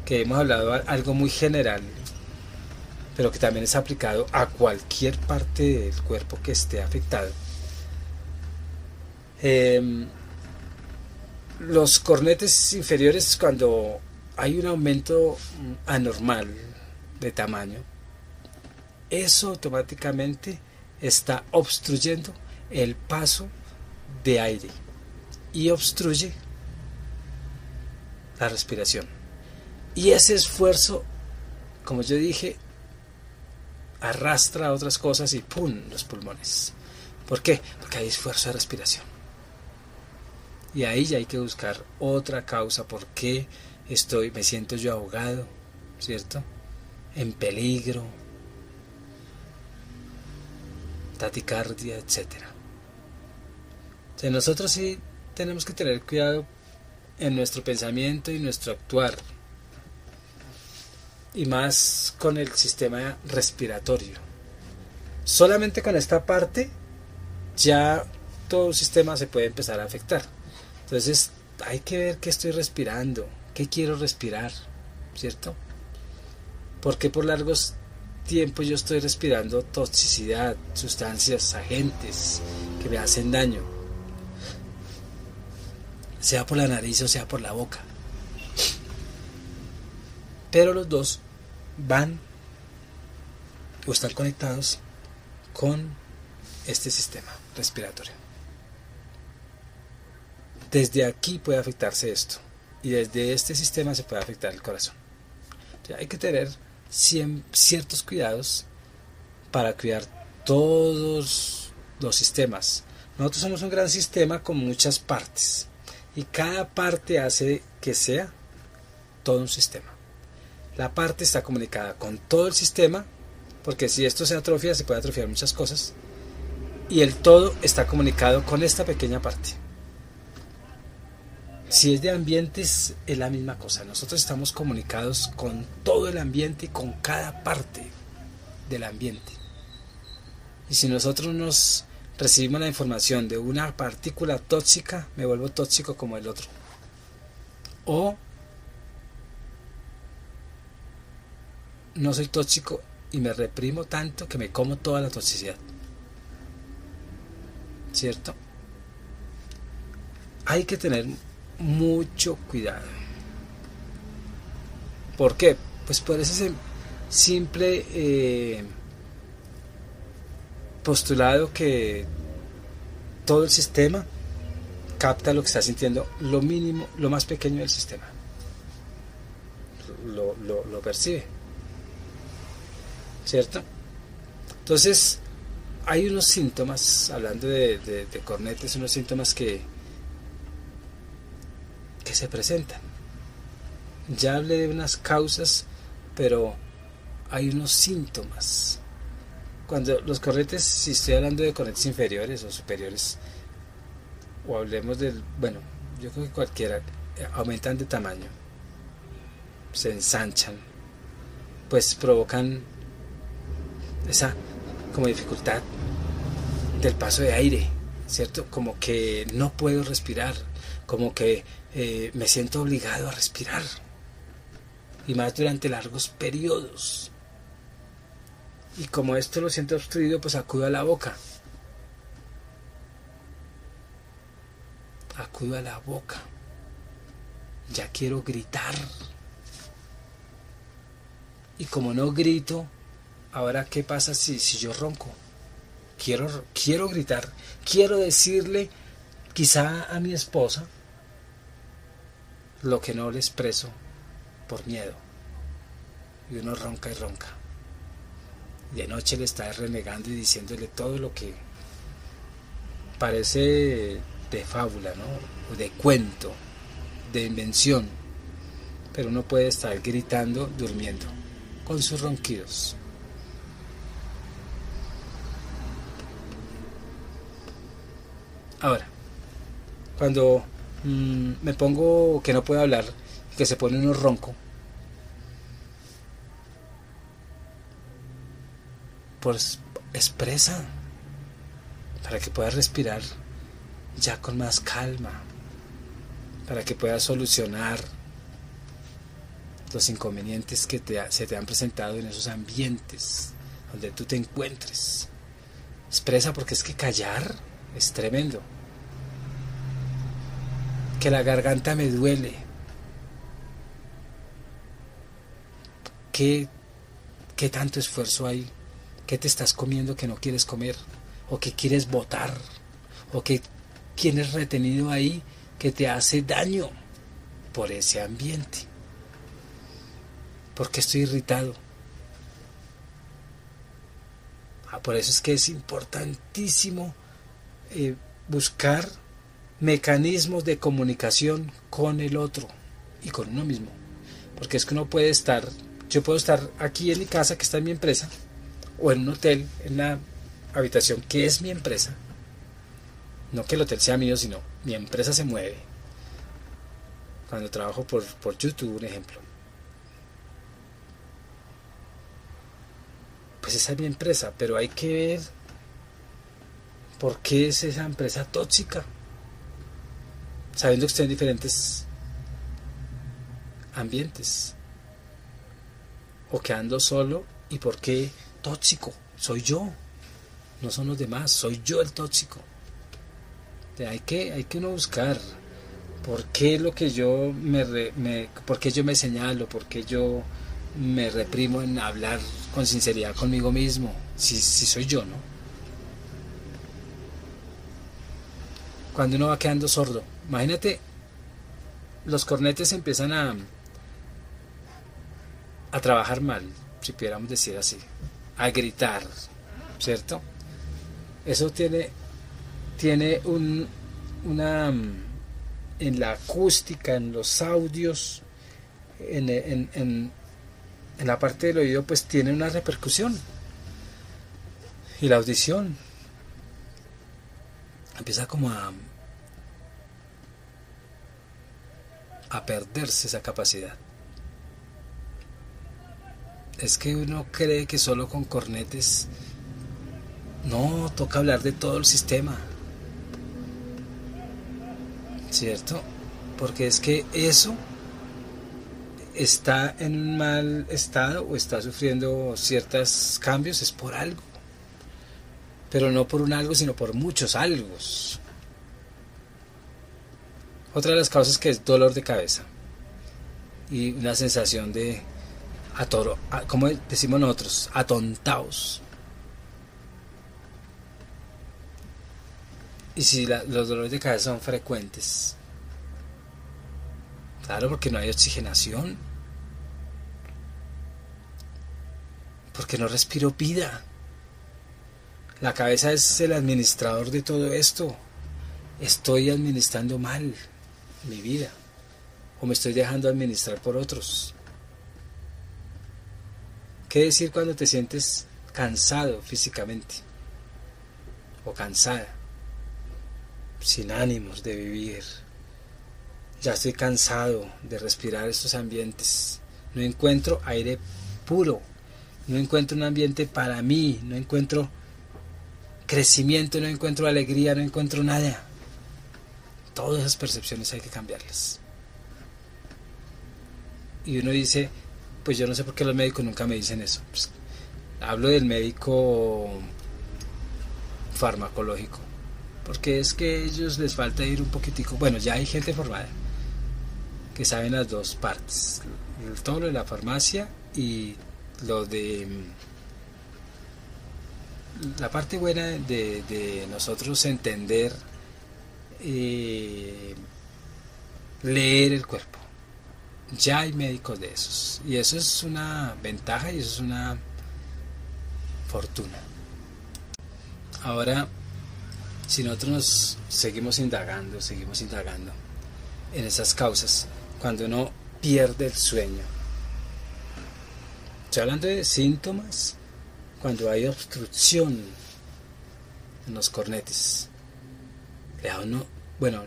que hemos hablado algo muy general, pero que también es aplicado a cualquier parte del cuerpo que esté afectado. Los cornetes inferiores, cuando hay un aumento anormal de tamaño, eso automáticamente está obstruyendo el paso de aire y obstruye la respiración. Y ese esfuerzo, como yo dije, arrastra otras cosas y ¡pum!, los pulmones. ¿Por qué? Porque hay esfuerzo de respiración. Y ahí ya hay que buscar otra causa. ¿Por qué me siento yo ahogado? ¿Cierto? En peligro, taticardia, etcétera. Entonces nosotros sí tenemos que tener cuidado en nuestro pensamiento y nuestro actuar, y más con el sistema respiratorio. Solamente con esta parte ya todo el sistema se puede empezar a afectar. Entonces hay que ver qué estoy respirando, qué quiero respirar, ¿cierto? Porque por largos tiempos yo estoy respirando toxicidad, sustancias agentes que me hacen daño, sea por la nariz o sea por la boca. Pero los dos van o están conectados con este sistema respiratorio. Desde aquí puede afectarse esto, y desde este sistema se puede afectar el corazón. Entonces hay que tener ciertos cuidados para cuidar todos los sistemas. Nosotros somos un gran sistema con muchas partes, y cada parte hace que sea todo un sistema. La parte está comunicada con todo el sistema, porque si esto se atrofia, se puede atrofiar muchas cosas, y el todo está comunicado con esta pequeña parte. Si es de ambientes, es la misma cosa. Nosotros estamos comunicados con todo el ambiente y con cada parte del ambiente. Y si nosotros nos recibimos la información de una partícula tóxica, me vuelvo tóxico como el otro. O no soy tóxico y me reprimo tanto que me como toda la toxicidad. ¿Cierto? Hay que tener mucho cuidado. ¿Por qué? Pues por ese simple postulado que todo el sistema capta lo que está sintiendo, lo mínimo, lo más pequeño del sistema. Lo percibe. ¿Cierto? Entonces, hay unos síntomas, hablando de cornetes, unos síntomas que se presentan. Ya hablé de unas causas, pero hay unos síntomas. Cuando los cornetes, si estoy hablando de cornetes inferiores o superiores, o hablemos del, bueno, yo creo que cualquiera, aumentan de tamaño, se ensanchan, pues provocan esa como dificultad del paso de aire, ¿cierto? Como que no puedo respirar, como que me siento obligado a respirar, y más durante largos periodos. Y como esto lo siento obstruido, pues acudo a la boca. Acudo a la boca. Ya quiero gritar. Y como no grito, ahora ¿qué pasa si yo ronco? Quiero gritar. Quiero decirle quizá a mi esposa lo que no le expreso por miedo. Y uno ronca y ronca. De noche le está renegando y diciéndole todo lo que parece de fábula, ¿no? O de cuento, de invención. Pero uno puede estar gritando, durmiendo, con sus ronquidos. Ahora, cuando me pongo que no puedo hablar, que se pone uno ronco, pues expresa para que puedas respirar ya con más calma, para que puedas solucionar los inconvenientes que se te han presentado en esos ambientes donde tú te encuentres. Expresa, porque es que callar es tremendo. Que la garganta me duele. ¿Qué tanto esfuerzo hay? ¿Qué te estás comiendo que no quieres comer? ¿O que quieres botar? ¿O que tienes retenido ahí que te hace daño por ese ambiente? ¿Por qué estoy irritado? Por eso es que es importantísimo buscar mecanismos de comunicación con el otro y con uno mismo. Porque es que uno puede estar, yo puedo estar aquí en mi casa, que está en mi empresa, o en un hotel, en una habitación que es mi empresa. No que el hotel sea mío, sino mi empresa se mueve. Cuando trabajo por YouTube, un ejemplo. Pues esa es mi empresa, pero hay que ver por qué es esa empresa tóxica. Sabiendo que estoy en diferentes ambientes. O que ando solo, y por qué tóxico. Soy yo, no son los demás, soy yo el tóxico. Hay que uno buscar por qué lo que yo por qué yo me señalo, por qué yo me reprimo en hablar con sinceridad conmigo mismo, si soy yo, ¿no? Cuando uno va quedando sordo, imagínate, los cornetes empiezan a trabajar mal, si pudiéramos decir así, a gritar, ¿cierto? Eso tiene una en la acústica, en los audios, en la parte del oído, pues tiene una repercusión. Y la audición empieza como a perderse esa capacidad. Es que uno cree que solo con cornetes No, toca hablar de todo el sistema, ¿cierto? Porque es que eso está en un mal estado o está sufriendo ciertos cambios, es por algo. Pero no por un algo, sino por muchos algos. Otra de las causas que es dolor de cabeza y una sensación de como decimos nosotros, atontados. Y si los dolores de cabeza son frecuentes, claro, porque no hay oxigenación, porque no respiro vida. La cabeza es el administrador de todo esto. Estoy administrando mal mi vida o me estoy dejando administrar por otros. ¿Qué decir cuando te sientes cansado físicamente o cansada, sin ánimos de vivir? Ya estoy cansado de respirar estos ambientes, no encuentro aire puro, no encuentro un ambiente para mí, no encuentro crecimiento, no encuentro alegría, no encuentro nada. Todas esas percepciones hay que cambiarlas. Y uno dice, pues yo no sé por qué los médicos nunca me dicen eso. Pues, hablo del médico farmacológico, porque es que a ellos les falta ir un poquitico. Bueno, ya hay gente formada que saben las dos partes, todo lo de la farmacia y lo de la parte buena de nosotros entender, leer el cuerpo. Ya hay médicos de esos y eso es una ventaja y eso es una fortuna. Ahora, si nosotros nos seguimos indagando en esas causas, cuando uno pierde el sueño, estoy hablando de síntomas cuando hay obstrucción en los cornetes, le da uno, bueno,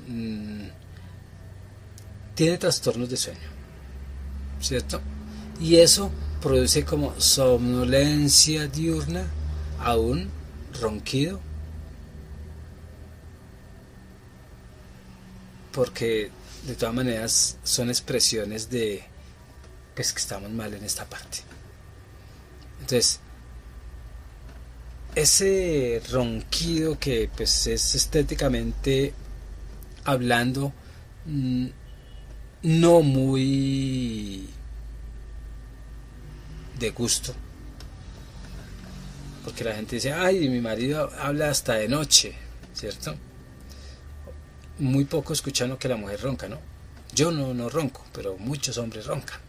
tiene trastornos de sueño, ¿cierto? Y eso produce como somnolencia diurna, aún ronquido, porque de todas maneras son expresiones de pues que estamos mal en esta parte. Entonces, ese ronquido que pues es estéticamente hablando no muy de gusto, porque la gente dice, ay, mi marido habla hasta de noche, ¿cierto? Muy poco escuchan lo que la mujer ronca, ¿no? Yo no ronco, pero muchos hombres roncan.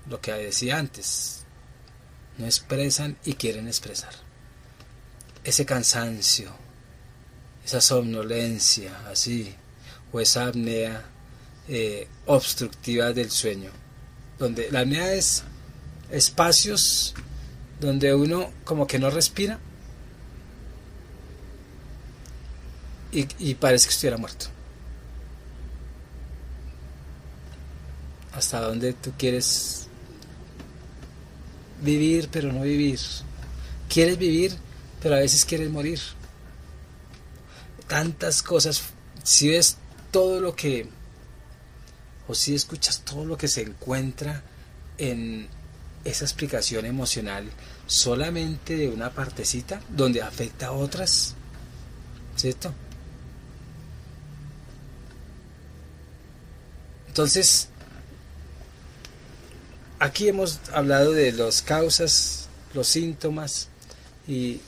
Lo que decía antes, no expresan y quieren expresar. Ese cansancio, esa somnolencia, así, o esa apnea obstructiva del sueño, donde la apnea es espacios donde uno como que no respira y parece que estuviera muerto. Hasta donde tú quieres vivir pero no vivir, quieres vivir pero a veces quieres morir. Tantas cosas, si ves todo lo que, o si escuchas todo lo que se encuentra en esa explicación emocional solamente de una partecita donde afecta a otras, ¿cierto? Entonces, aquí hemos hablado de las causas, los síntomas y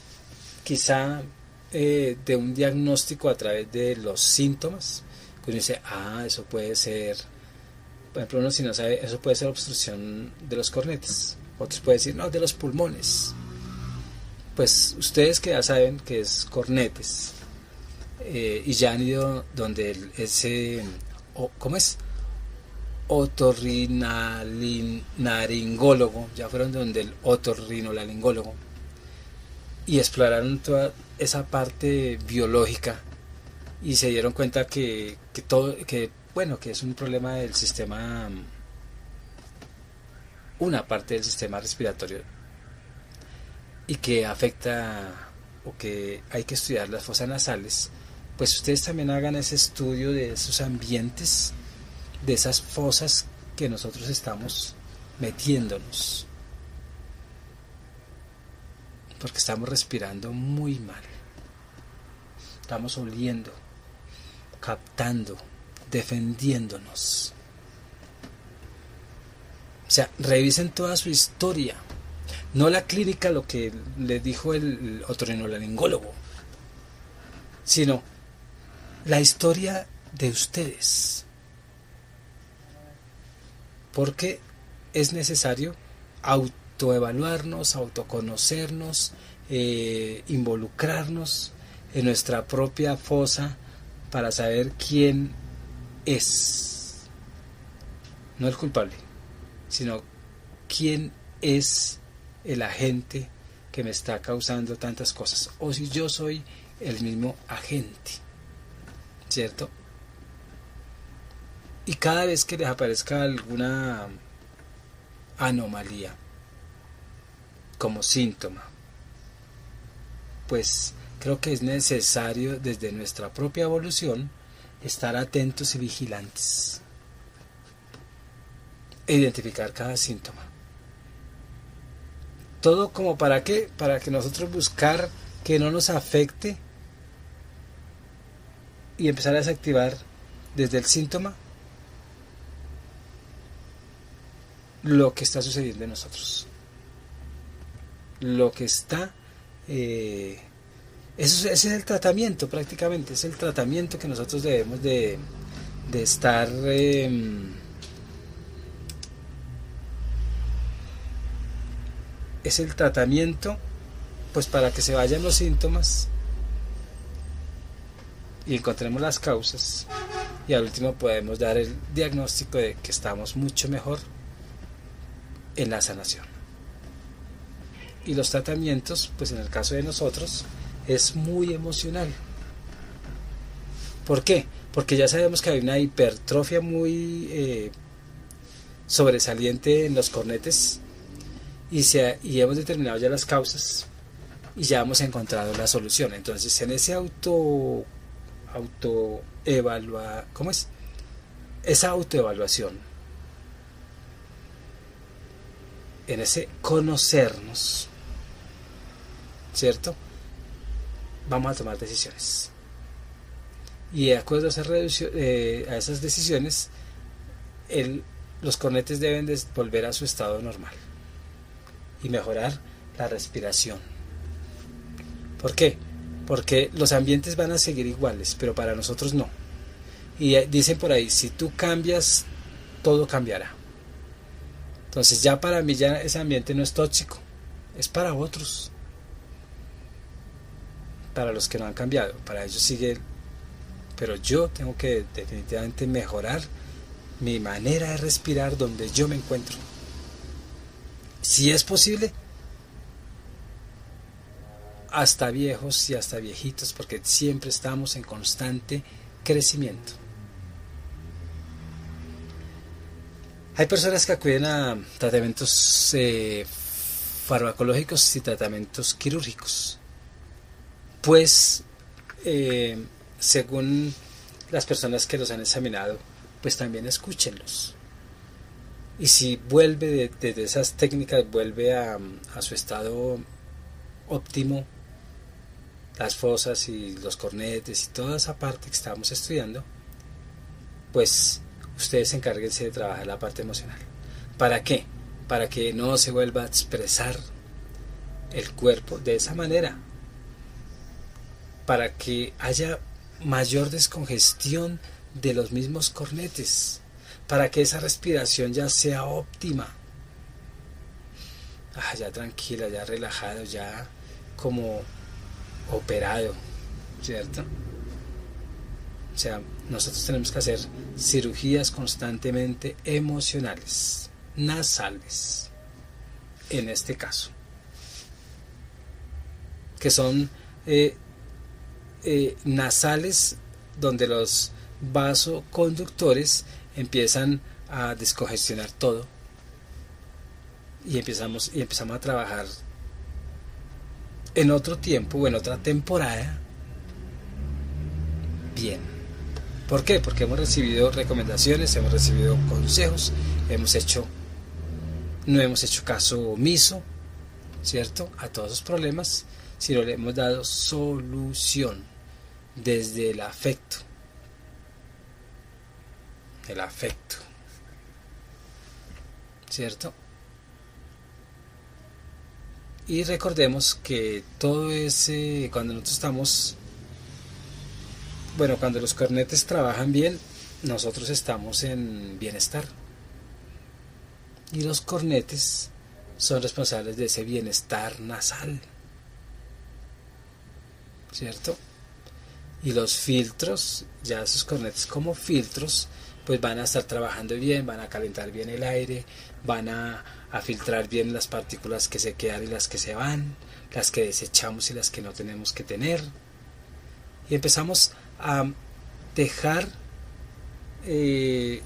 quizá de un diagnóstico a través de los síntomas, que uno dice, eso puede ser, por ejemplo, uno si no sabe, eso puede ser obstrucción de los cornetes, otros pueden decir, no, de los pulmones. Pues ustedes que ya saben que es cornetes y ya han ido donde ese, ¿cómo es? Otorrinolaringólogo, ya fueron donde el otorrinolaringólogo y exploraron toda esa parte biológica y se dieron cuenta que es un problema del sistema, una parte del sistema respiratorio, y que afecta o que hay que estudiar las fosas nasales, pues ustedes también hagan ese estudio de esos ambientes, de esas fosas que nosotros estamos metiéndonos, porque estamos respirando muy mal, estamos oliendo, captando, defendiéndonos. O sea, revisen toda su historia, no la clínica, lo que le dijo el otorrinolaringólogo, sino la historia de ustedes, porque es necesario autoevaluarnos, autoconocernos, involucrarnos en nuestra propia fosa para saber quién es, no el culpable, sino quién es el agente que me está causando tantas cosas, o si yo soy el mismo agente, ¿cierto? Y cada vez que les aparezca alguna anomalía como síntoma, pues creo que es necesario desde nuestra propia evolución estar atentos y vigilantes e identificar cada síntoma. Todo como para qué, para que nosotros buscar que no nos afecte y empezar a desactivar desde el síntoma lo que está sucediendo en nosotros, lo que está ese es el tratamiento, prácticamente es el tratamiento que nosotros debemos de estar es el tratamiento pues para que se vayan los síntomas y encontremos las causas, y al último podemos dar el diagnóstico de que estamos mucho mejor en la sanación. Y los tratamientos, pues en el caso de nosotros, es muy emocional. ¿Por qué? Porque ya sabemos que hay una hipertrofia muy sobresaliente en los cornetes, y hemos determinado ya las causas y ya hemos encontrado la solución. Entonces, en ese esa autoevaluación, en ese conocernos, ¿cierto? Vamos a tomar decisiones. Y de acuerdo a esas decisiones, los cornetes deben de volver a su estado normal y mejorar la respiración. ¿Por qué? Porque los ambientes van a seguir iguales, pero para nosotros no. Y dicen por ahí, si tú cambias, todo cambiará. Entonces ya para mí ya ese ambiente no es tóxico, es para otros, para los que no han cambiado, para ellos sigue, pero yo tengo que definitivamente mejorar mi manera de respirar donde yo me encuentro. Si es posible, hasta viejos y hasta viejitos, porque siempre estamos en constante crecimiento. Hay personas que acuden a tratamientos farmacológicos y tratamientos quirúrgicos, pues según las personas que los han examinado, pues también escúchenlos. Y si vuelve de esas técnicas, vuelve a su estado óptimo, las fosas y los cornetes y toda esa parte que estamos estudiando, pues ustedes encárguense de trabajar la parte emocional. ¿Para qué? Para que no se vuelva a expresar el cuerpo de esa manera, para que haya mayor descongestión de los mismos cornetes, para que esa respiración ya sea óptima, ya tranquila, ya relajado, ya como operado, ¿cierto? O sea, nosotros tenemos que hacer cirugías constantemente emocionales, nasales, en este caso, que son nasales, donde los vasoconductores empiezan a descongestionar todo y empezamos a trabajar en otro tiempo o en otra temporada, bien. ¿Por qué? Porque hemos recibido recomendaciones, hemos recibido consejos, no hemos hecho caso omiso, ¿cierto?, a todos los problemas, sino le hemos dado solución desde el afecto. El afecto, ¿cierto? Y recordemos que todo ese, cuando nosotros estamos, bueno, cuando los cornetes trabajan bien, nosotros estamos en bienestar. Y los cornetes son responsables de ese bienestar nasal, ¿cierto? Y los filtros, ya esos cornetes como filtros, pues van a estar trabajando bien, van a calentar bien el aire, van a filtrar bien las partículas que se quedan y las que se van, las que desechamos y las que no tenemos que tener. Y empezamos a dejar esos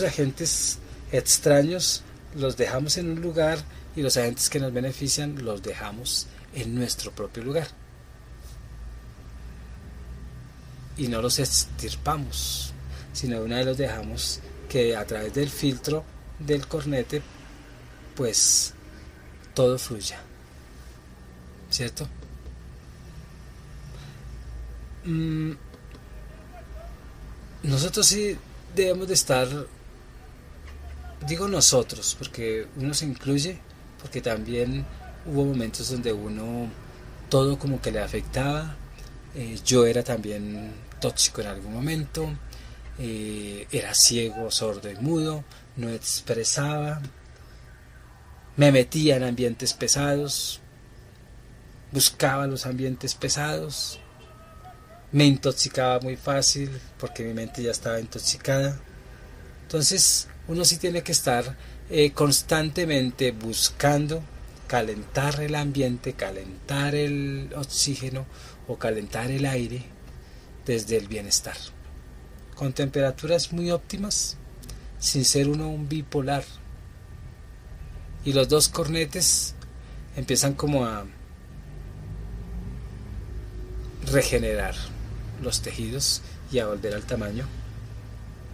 agentes extraños, los dejamos en un lugar, y los agentes que nos benefician los dejamos en nuestro propio lugar. Y no los extirpamos, sino de una vez los dejamos que a través del filtro del cornete pues todo fluya, ¿cierto? Nosotros sí debemos de estar, digo nosotros porque uno se incluye, porque también hubo momentos donde uno todo como que le afectaba. Yo era también tóxico en algún momento, era ciego, sordo y mudo, no expresaba, me metía en ambientes pesados, buscaba los ambientes pesados, me intoxicaba muy fácil porque mi mente ya estaba intoxicada. Entonces uno sí tiene que estar constantemente buscando calentar el ambiente, calentar el oxígeno o calentar el aire desde el bienestar, con temperaturas muy óptimas, sin ser uno un bipolar. Y los dos cornetes empiezan como a regenerar los tejidos y a volver al tamaño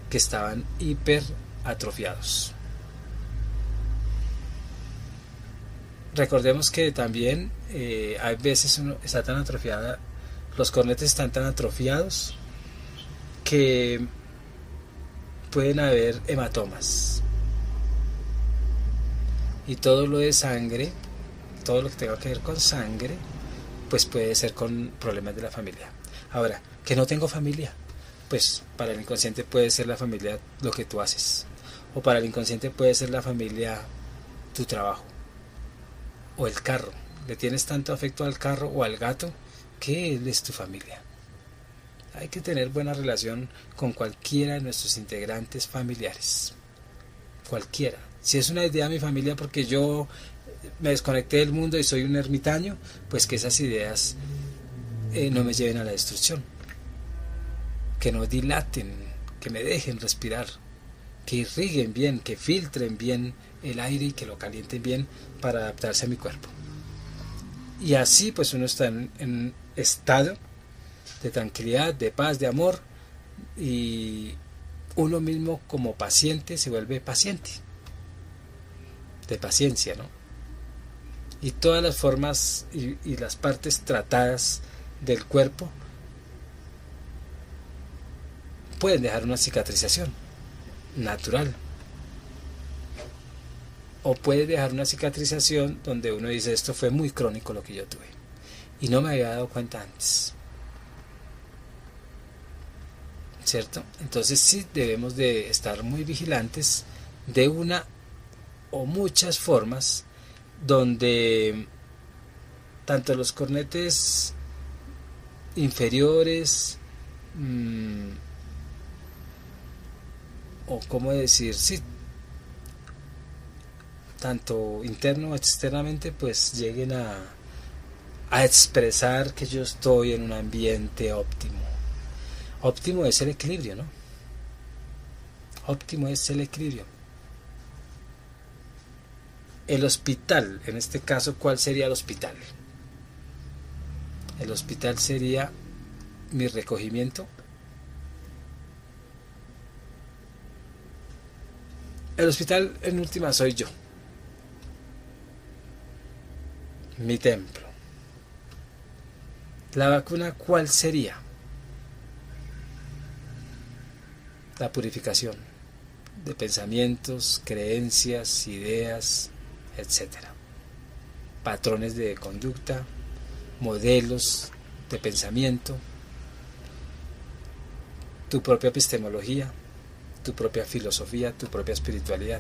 que estaban hiperatrofiados. Recordemos que también hay veces uno está tan atrofiada, los cornetes están tan atrofiados que pueden haber hematomas, y todo lo de sangre, todo lo que tenga que ver con sangre, pues puede ser con problemas de la familia. Ahora, que no tengo familia, pues para el inconsciente puede ser la familia lo que tú haces, o para el inconsciente puede ser la familia tu trabajo o el carro. Le tienes tanto afecto al carro o al gato que él es tu familia. Hay que tener buena relación con cualquiera de nuestros integrantes familiares, cualquiera. Si es una idea de mi familia porque yo me desconecté del mundo y soy un ermitaño, pues que esas ideas no me lleven a la destrucción, que no dilaten, que me dejen respirar, que irriguen bien, que filtren bien el aire y que lo calienten bien para adaptarse a mi cuerpo. Y así pues uno está en un estado de tranquilidad, de paz, de amor, y uno mismo como paciente se vuelve paciente, de paciencia, ¿no? Y todas las formas y las partes tratadas del cuerpo pueden dejar una cicatrización natural, o puede dejar una cicatrización donde uno dice esto fue muy crónico lo que yo tuve y no me había dado cuenta antes, ¿cierto? Entonces sí debemos de estar muy vigilantes de una o muchas formas donde tanto los cornetes inferiores o cómo decir, sí, tanto interno o externamente, pues lleguen a expresar que yo estoy en un ambiente óptimo. Óptimo es el equilibrio, ¿no? Óptimo es el equilibrio. El hospital, en este caso, ¿cuál sería el hospital? El hospital sería mi recogimiento. El hospital en última soy yo, mi templo. La vacuna, ¿cuál sería? La purificación de pensamientos, creencias, ideas, etc. Patrones de conducta, modelos de pensamiento, tu propia epistemología, tu propia filosofía, tu propia espiritualidad.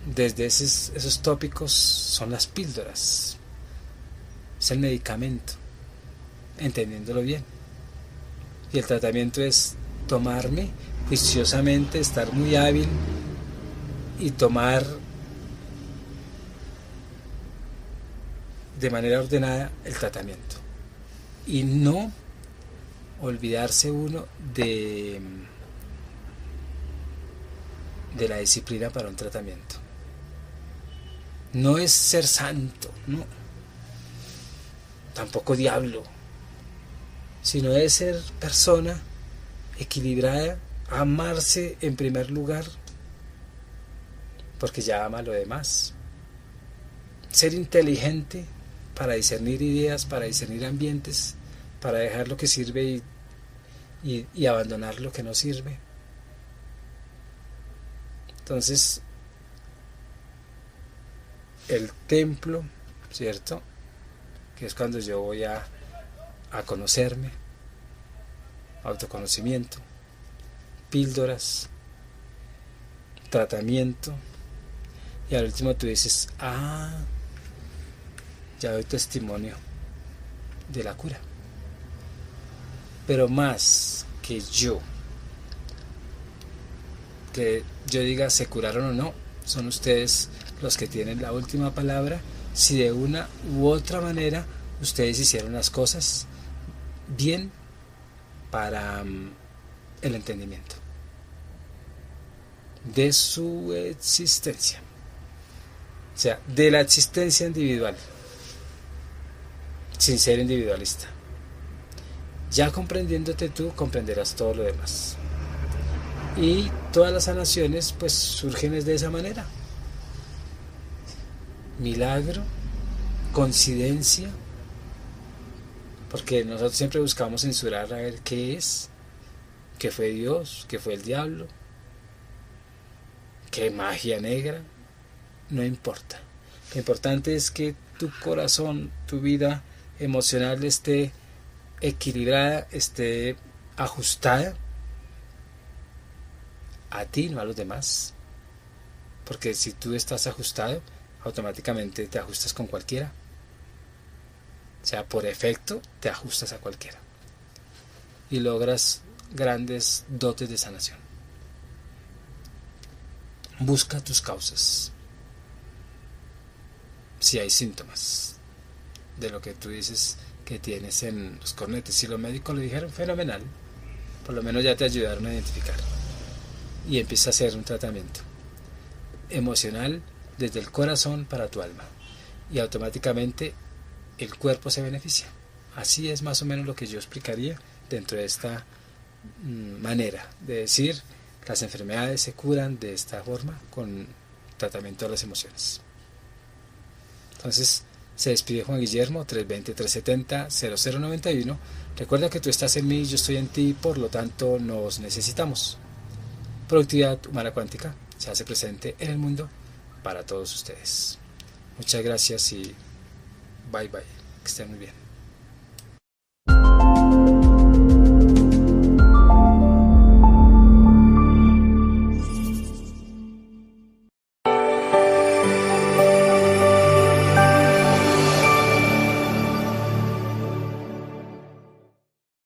Desde esos tópicos son las píldoras, es el medicamento, entendiéndolo bien. Y el tratamiento es tomarme juiciosamente, estar muy hábil y tomar de manera ordenada el tratamiento. Y no olvidarse uno de la disciplina para un tratamiento. No es ser santo, no, tampoco diablo, sino es ser persona equilibrada, amarse en primer lugar, porque ya ama lo demás. Ser inteligente para discernir ideas, para discernir ambientes, para dejar lo que sirve y abandonar lo que no sirve. Entonces, el templo, ¿cierto? Que es cuando yo voy a conocerme, autoconocimiento, píldoras, tratamiento, y al último tú dices, ya doy testimonio de la cura. Pero más que yo diga se curaron o no, son ustedes los que tienen la última palabra, si de una u otra manera ustedes hicieron las cosas bien para el entendimiento de su existencia, o sea, de la existencia individual, sin ser individualista. Ya comprendiéndote tú, comprenderás todo lo demás. Y todas las sanaciones pues surgen de esa manera. Milagro, coincidencia, porque nosotros siempre buscamos censurar a ver qué es, qué fue Dios, qué fue el diablo, qué magia negra, no importa. Lo importante es que tu corazón, tu vida emocional esté equilibrada, esté ajustada a ti, no a los demás, porque si tú estás ajustado, automáticamente te ajustas con cualquiera, o sea, por efecto te ajustas a cualquiera y logras grandes dotes de sanación. Busca tus causas. Si hay síntomas de lo que tú dices que tienes en los cornetes, si los médicos lo dijeron, fenomenal, por lo menos ya te ayudaron a identificar y empieza a hacer un tratamiento emocional desde el corazón para tu alma y automáticamente el cuerpo se beneficia. Así es más o menos lo que yo explicaría dentro de esta manera de decir las enfermedades se curan de esta forma con tratamiento de las emociones. Entonces se despide Juan Guillermo, 320-370-0091. Recuerda que tú estás en mí, yo estoy en ti, por lo tanto nos necesitamos. Productividad Humana Cuántica se hace presente en el mundo para todos ustedes. Muchas gracias y bye bye. Que estén muy bien.